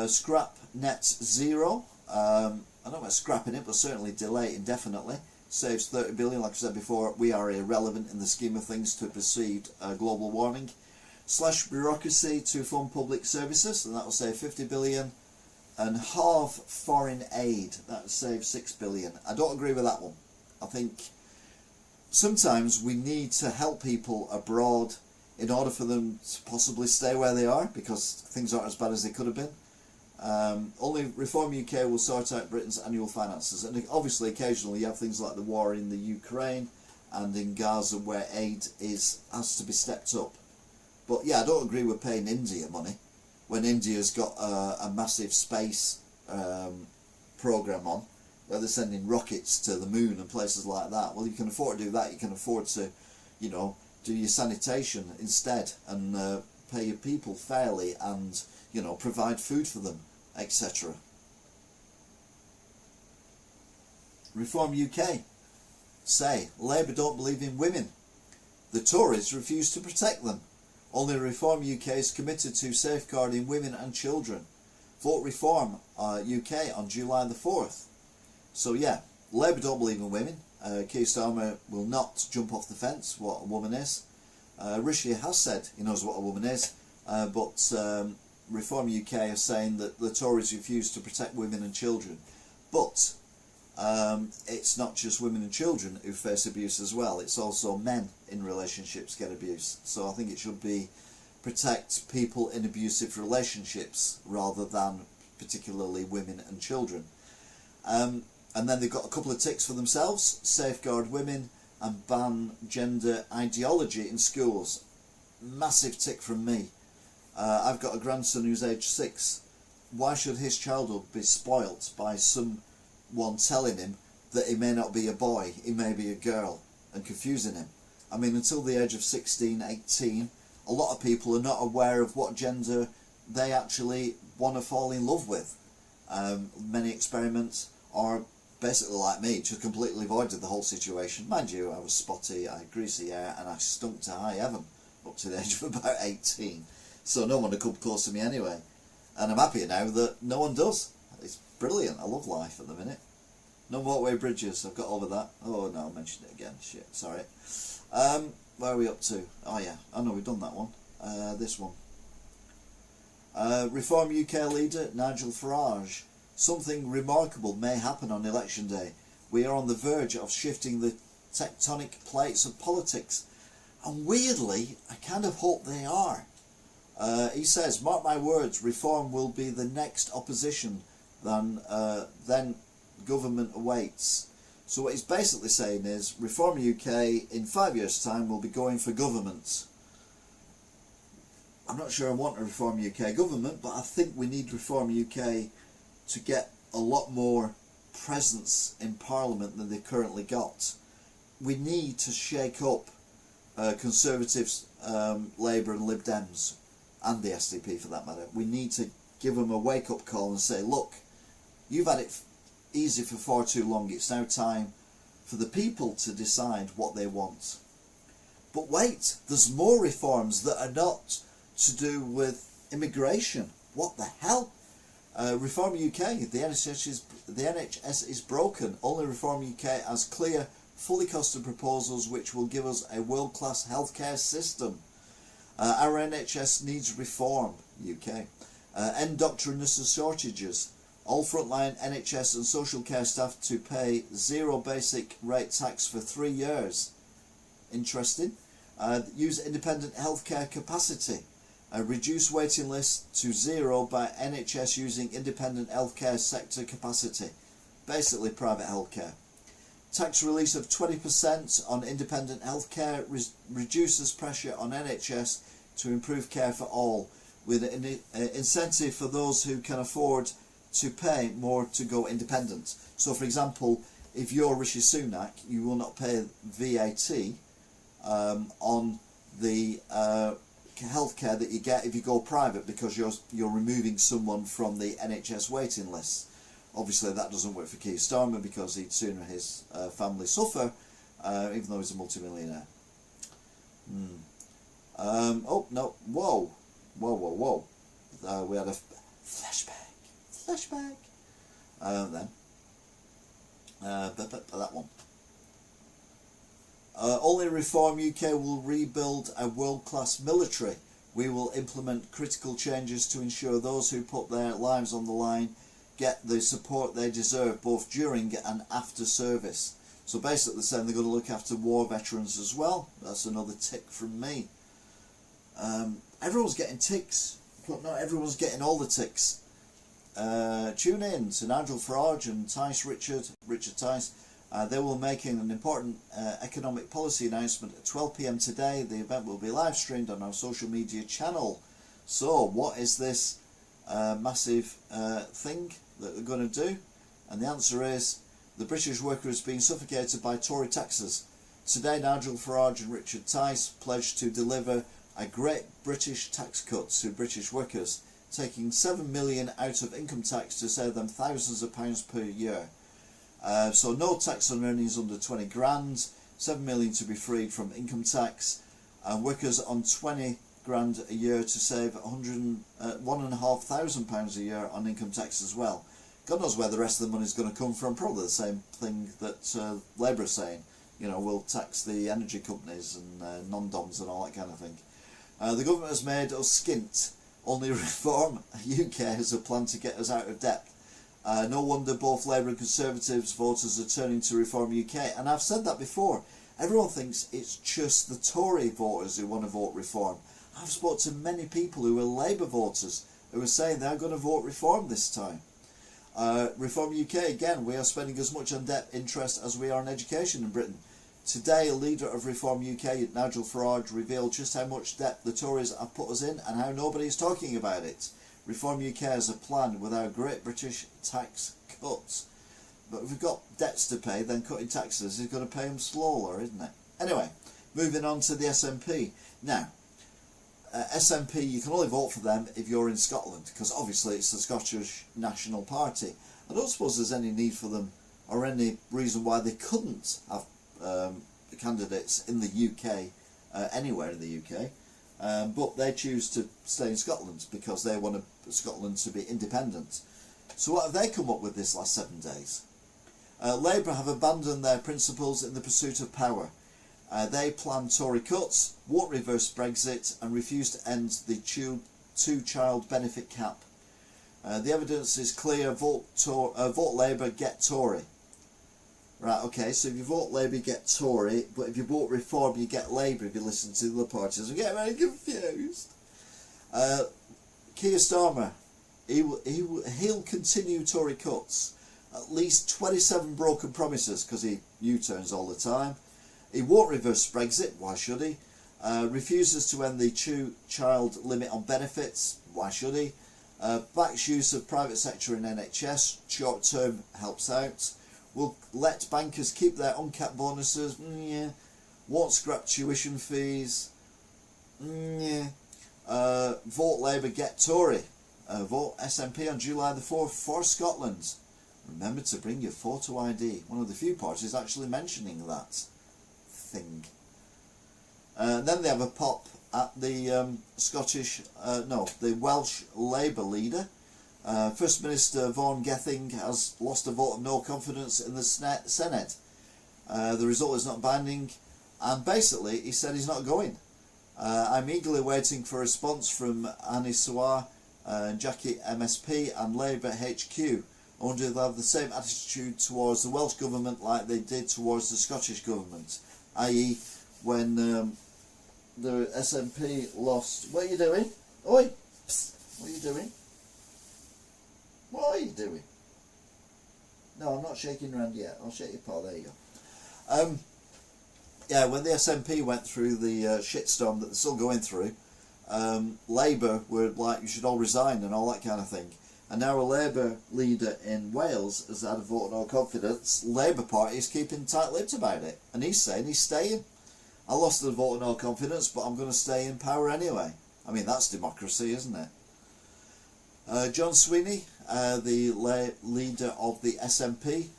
[SPEAKER 1] Scrap net zero. I don't know about scrapping it, but certainly delay indefinitely. Saves 30 billion. Like I said before, we are irrelevant in the scheme of things to perceived global warming. Slash bureaucracy to fund public services, and that will save 50 billion. And halve foreign aid, that will save 6 billion. I don't agree with that one. I think sometimes we need to help people abroad in order for them to possibly stay where they are, because things aren't as bad as they could have been. Only Reform UK will sort out Britain's annual finances, and obviously occasionally you have things like the war in the Ukraine and in Gaza where aid has to be stepped up. But yeah, I don't agree with paying India money when India's got a massive space program on where they're sending rockets to the moon and places like that. Well, you can afford to do that. You can afford to, do your sanitation instead and pay your people fairly and, provide food for them, etc. Reform UK say Labour don't believe in women. The Tories refuse to protect them. Only Reform UK is committed to safeguarding women and children. Vote Reform UK on July the 4th. So yeah, Labour don't believe in women. Keir Starmer will not jump off the fence what a woman is. Rishi has said he knows what a woman is, but Reform UK are saying that the Tories refuse to protect women and children. But it's not just women and children who face abuse as well, it's also men in relationships get abuse. So I think it should be protect people in abusive relationships rather than particularly women and children. And then they've got a couple of ticks for themselves: safeguard women and ban gender ideology in schools. Massive tick from me. I've got a grandson who's age 6. Why should his childhood be spoilt by someone telling him that he may not be a boy, he may be a girl, and confusing him? I mean, until the age of 16, 18, a lot of people are not aware of what gender they actually want to fall in love with. Many experiments are basically like me, just completely avoided the whole situation. Mind you, I was spotty, I had greasy hair, and I stunk to high heaven up to the age of about 18. So no one had come close to me anyway. And I'm happier now that no one does. It's brilliant. I love life at the minute. No walkway bridges. I've got over that. Oh no, I mentioned it again. Shit, sorry. Where are we up to? Oh yeah, I know we've done that one. This one. Reform UK leader Nigel Farage. Something remarkable may happen on election day. We are on the verge of shifting the tectonic plates of politics. And weirdly, I kind of hope they are. He says, mark my words, reform will be the next opposition then government awaits. So what he's basically saying is, Reform UK in 5 years' time will be going for government. I'm not sure I want a Reform UK government, but I think we need Reform UK to get a lot more presence in Parliament than they've currently got. We need to shake up Conservatives, Labour and Lib Dems, and the SDP for that matter. We need to give them a wake-up call and say, look, you've had it easy for far too long. It's now time for the people to decide what they want. But wait, there's more reforms that are not to do with immigration. What the hell? Reform UK, the NHS is broken. Only Reform UK has clear, fully costed proposals which will give us a world-class healthcare system. Our NHS needs reform, UK. End doctor and nurses shortages. All frontline NHS and social care staff to pay zero basic rate tax for 3 years. Interesting. Use independent healthcare capacity. Reduce waiting lists to zero by NHS using independent healthcare sector capacity. Basically private healthcare. Tax release of 20% on independent healthcare reduces pressure on NHS to improve care for all, with an incentive for those who can afford to pay more to go independent. So for example, if you're Rishi Sunak, you will not pay VAT on the healthcare that you get if you go private, because you're removing someone from the NHS waiting list. Obviously that doesn't work for Keir Starmer, because he'd sooner his family suffer, even though he's a multimillionaire. Oh no, whoa. We had a flashback. That one. Only Reform UK will rebuild a world-class military. We will implement critical changes to ensure those who put their lives on the line get the support they deserve both during and after service. So basically they're saying they're going to look after war veterans as well. That's another tick from me. Everyone's getting ticks, but not everyone's getting all the ticks. Tune in to Nigel Farage and Richard Tice. They will be making an important economic policy announcement at 12 PM today. The event will be live streamed on our social media channel. So what is this massive thing that they're going to do? And the answer is, the British worker is being suffocated by Tory taxes. Today Nigel Farage and Richard Tice pledged to deliver a great British tax cut to British workers, taking 7 million out of income tax to save them thousands of pounds per year. So no tax on earnings under 20 grand, 7 million to be freed from income tax, and workers on 20 grand a year to save £1,500 a year on income tax as well. God knows where the rest of the money is going to come from. Probably the same thing that Labour are saying. You know, we'll tax the energy companies and non-doms and all that kind of thing. The government has made us skint. Only Reform UK has a plan to get us out of debt. No wonder both Labour and Conservatives voters are turning to Reform UK. And I've said that before. Everyone thinks it's just the Tory voters who want to vote Reform. I've spoken to many people who are Labour voters who are saying they're going to vote Reform this time. Reform UK, again, we are spending as much on debt interest as we are on education in Britain. Today, a leader of Reform UK, Nigel Farage, revealed just how much debt the Tories have put us in and how nobody is talking about it. Reform UK has a plan with our great British tax cuts. But if we've got debts to pay, then cutting taxes is going to pay them slower, isn't it? Anyway, moving on to the SNP. Now, SNP, you can only vote for them if you're in Scotland, because obviously it's the Scottish National Party. I don't suppose there's any need for them, or any reason why they couldn't have candidates in the UK, anywhere in the UK, but they choose to stay in Scotland because they want Scotland to be independent. So what have they come up with this last 7 days? Labour have abandoned their principles in the pursuit of power. They plan Tory cuts, won't reverse Brexit, and refuse to end the two-child benefit cap. The evidence is clear: vote Labour, get Tory. Right, okay, so if you vote Labour, you get Tory, but if you vote Reform, you get Labour if you listen to the other parties. I'm getting very confused. Keir Starmer, he'll continue Tory cuts. At least 27 broken promises, because he U-turns all the time. He won't reverse Brexit, why should he? Refuses to end the two-child limit on benefits, why should he? Backs use of private sector in NHS, short-term helps out. Will let bankers keep their uncapped bonuses, yeah. Won't scrap tuition fees, yeah. Vote Labour, get Tory. Vote SNP on July the 4th for Scotland. Remember to bring your photo ID. One of the few parties actually mentioning that thing. Then they have a pop at the the Welsh Labour leader. First Minister Vaughan Gething has lost a vote of no confidence in the Senate. The result is not binding, and basically he said he's not going. I'm eagerly waiting for a response from Annie Sawar, Jackie MSP and Labour HQ. I wonder if they have the same attitude towards the Welsh Government like they did towards the Scottish Government, i.e. when the SNP lost... What are you doing? Oi! Psst. What are you doing? What are you doing? No, I'm not shaking your hand yet. I'll shake your paw. There you go. Yeah, when the SNP went through the shitstorm that they're still going through, Labour were like, you should all resign and all that kind of thing. And now a Labour leader in Wales has had a vote of no confidence. Labour Party is keeping tight-lipped about it. And he's saying he's staying. I lost the vote of no confidence, but I'm going to stay in power anyway. I mean, that's democracy, isn't it? John Sweeney, the leader of the SNP.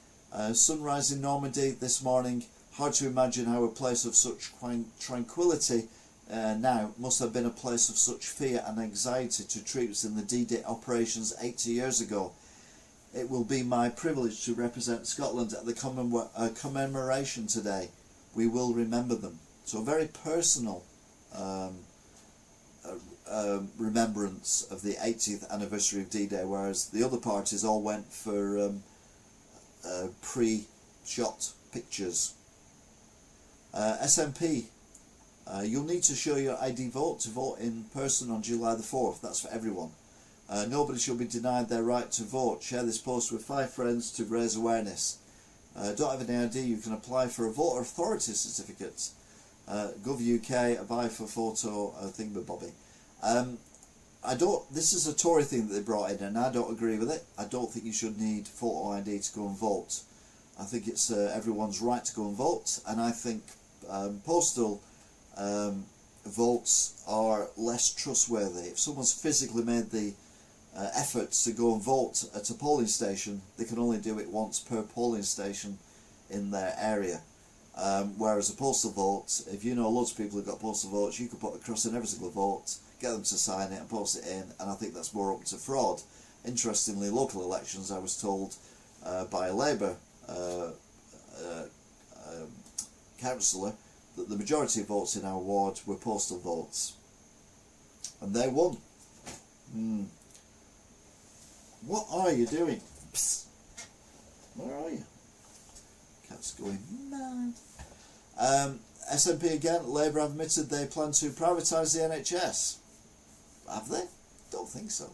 [SPEAKER 1] Sunrise in Normandy this morning. Hard to imagine how a place of such tranquility now must have been a place of such fear and anxiety to troops in the D-Day operations 80 years ago. It will be my privilege to represent Scotland at the commemoration today. We will remember them. So a very personal remembrance of the 80th anniversary of D-Day, whereas the other parties all went for pre-shot pictures. SNP, you'll need to show your ID vote to vote in person on July the 4th. That's for everyone. Nobody should be denied their right to vote. Share this post with 5 friends to raise awareness. Don't have any ID, you can apply for a voter authority certificate. Gov UK, apply for photo thingamabobby. This is a Tory thing that they brought in, and I don't agree with it. I don't think you should need photo ID to go and vote. I think it's everyone's right to go and vote, and I think postal votes are less trustworthy. If someone's physically made the effort to go and vote at a polling station, they can only do it once per polling station in their area. Whereas a postal vote, if you know loads of people who've got postal votes, you could put a cross in every single vote, get them to sign it and post it in, and I think that's more open to fraud. Interestingly, local elections, I was told by a Labour councillor that the majority of votes in our ward were postal votes, and they won. What are you doing? Psst. Where are you? Cat's going mad. SNP again. Labour have admitted they plan to privatise the NHS. Have they? Don't think so.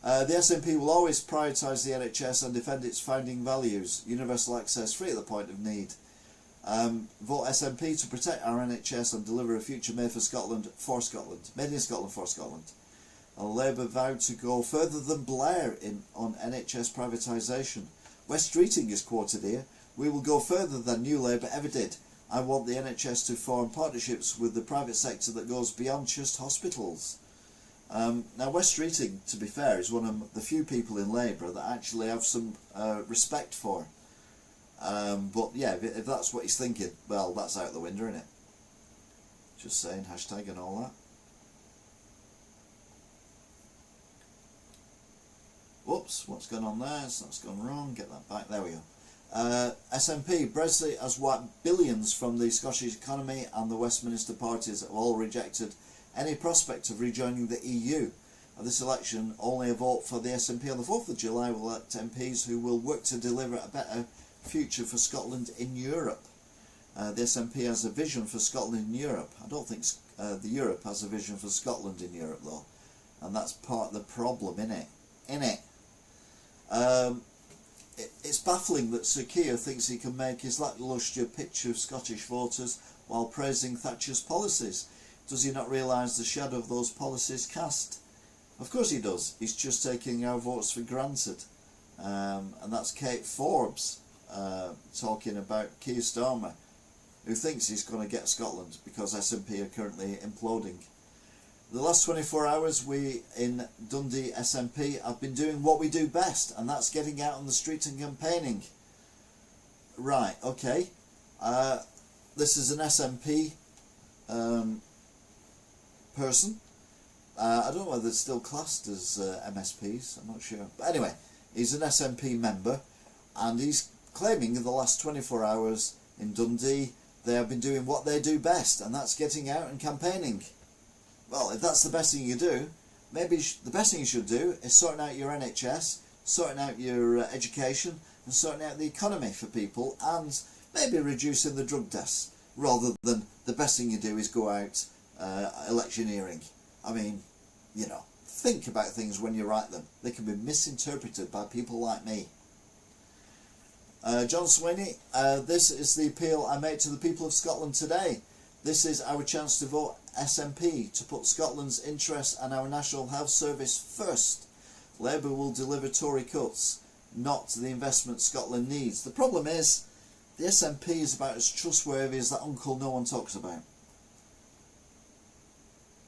[SPEAKER 1] The SNP will always prioritise the NHS and defend its founding values, universal access free at the point of need. Vote SNP to protect our NHS and deliver a future made for Scotland, made in Scotland for Scotland. And Labour vowed to go further than Blair on NHS privatisation. West Streeting is quoted here. We will go further than New Labour ever did. I want the NHS to form partnerships with the private sector that goes beyond just hospitals. Now West Streeting, to be fair, is one of the few people in Labour that I actually have some respect for. But yeah, if that's what he's thinking, well, that's out the window, isn't it? Just saying, hashtag and all that. Whoops, what's going on there? That's gone wrong. Get that back. There we go. SNP, Brexit has wiped billions from the Scottish economy, and the Westminster parties have all rejected any prospect of rejoining the EU. At this election, only a vote for the SNP on the 4th of July will elect MPs who will work to deliver a better future for Scotland in Europe. The SNP has a vision for Scotland in Europe. I don't think the Europe has a vision for Scotland in Europe, though, and that's part of the problem, innit? It's baffling that Sir Keir thinks he can make his lacklustre picture of Scottish voters while praising Thatcher's policies. Does he not realise the shadow of those policies cast? Of course he does. He's just taking our votes for granted. And that's Kate Forbes talking about Keir Starmer, who thinks he's going to get Scotland because SNP are currently imploding. The last 24 hours we in Dundee SNP have been doing what we do best, and that's getting out on the street and campaigning. Right, okay. This is an SNP person. I don't know whether it's still classed as MSPs, I'm not sure. But anyway, he's an SNP member, and he's claiming in the last 24 hours in Dundee they have been doing what they do best, and that's getting out and campaigning. Well, if that's the best thing you do, maybe the best thing you should do is sorting out your NHS, sorting out your education, and sorting out the economy for people, and maybe reducing the drug deaths, rather than the best thing you do is go out electioneering. I mean, you know, think about things when you write them. They can be misinterpreted by people like me. John Sweeney, this is the appeal I make to the people of Scotland today. This is our chance to vote SNP to put Scotland's interests and our National Health Service first. Labour will deliver Tory cuts, not the investment Scotland needs. The problem is, the SNP is about as trustworthy as that uncle no one talks about.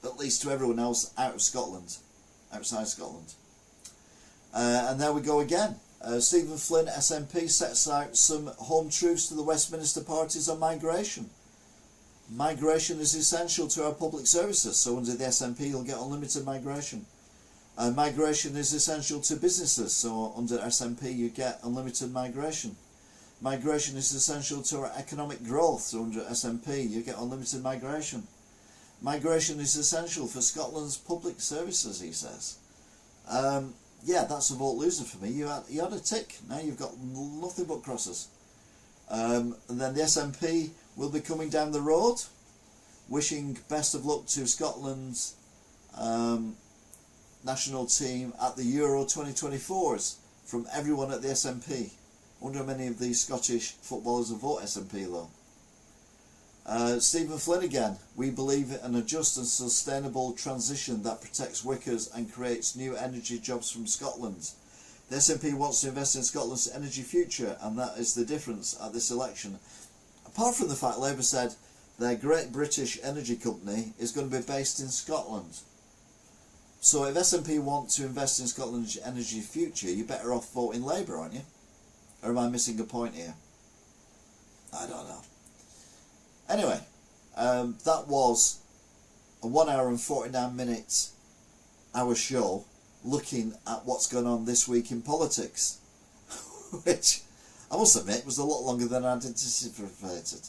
[SPEAKER 1] At least to everyone else out of Scotland, outside Scotland. And there we go again. Stephen Flynn, SNP, sets out some home truths to the Westminster parties on migration. Migration is essential to our public services, so under the SNP you'll get unlimited migration. Migration is essential to businesses, so under SNP you get unlimited migration. Migration is essential to our economic growth, so under SNP you get unlimited migration. Migration is essential for Scotland's public services, he says. Yeah, that's a vote loser for me. You had a tick, now you've got nothing but crosses. And then the SNP will be coming down the road, wishing best of luck to Scotland's national team at the Euro 2024s from everyone at the SNP. I wonder how many of these Scottish footballers will vote SNP though. Stephen Flynn again, we believe in a just and sustainable transition that protects workers and creates new energy jobs from Scotland. The SNP wants to invest in Scotland's energy future, and that is the difference at this election. Apart from the fact Labour said their Great British Energy Company is going to be based in Scotland. So if SNP want to invest in Scotland's energy future, you're better off voting Labour, aren't you? Or am I missing a point here? I don't know. Anyway, that was a 1 hour and 49 minutes our show looking at what's going on this week in politics, which I must admit was a lot longer than I'd anticipated.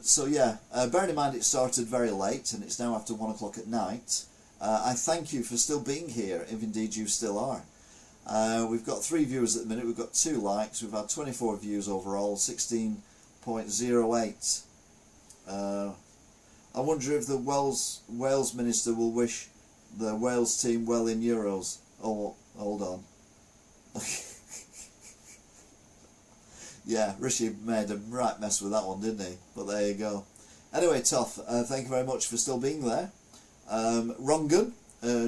[SPEAKER 1] So yeah, bearing in mind it started very late and it's now after 1 o'clock at night, I thank you for still being here, if indeed you still are. We've got 3 viewers at the minute. We've got 2 likes. We've had 24 views overall, 16.08. I wonder if the Wales minister will wish the Wales team well in Euros. Oh, hold on. Yeah, Rishi made a right mess with that one, didn't he? But there you go. Anyway, Toff, thank you very much for still being there. Rongan,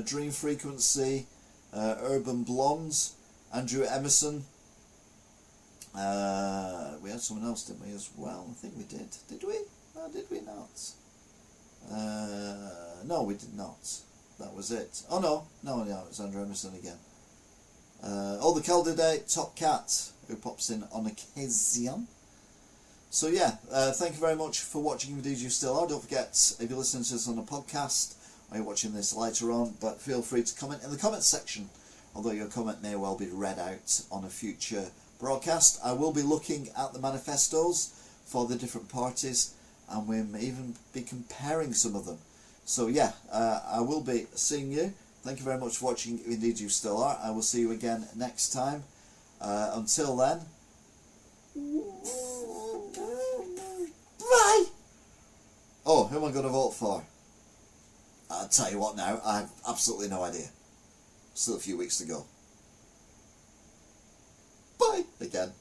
[SPEAKER 1] Dream Frequency, Urban Blondes, Andrew Emerson. We had someone else, didn't we, as well? I think we did. Did we? No, did we not? No, we did not. That was it. Oh, no, it was Andrew Emerson again. The candidate Top Cat, who pops in on occasion. So yeah, thank you very much for watching. Indeed you still are. Don't forget, if you're listening to this on a podcast or you're watching this later on, but feel free to comment in the comments section, although your comment may well be read out on a future broadcast. I will be looking at the manifestos for the different parties, and we may even be comparing some of them. So yeah, I will be seeing you. Thank you very much for watching. Indeed you still are. I will see you again next time. Until then, bye. Oh, who am I going to vote for? I'll tell you what now, I have absolutely no idea. Still a few weeks to go. Bye again.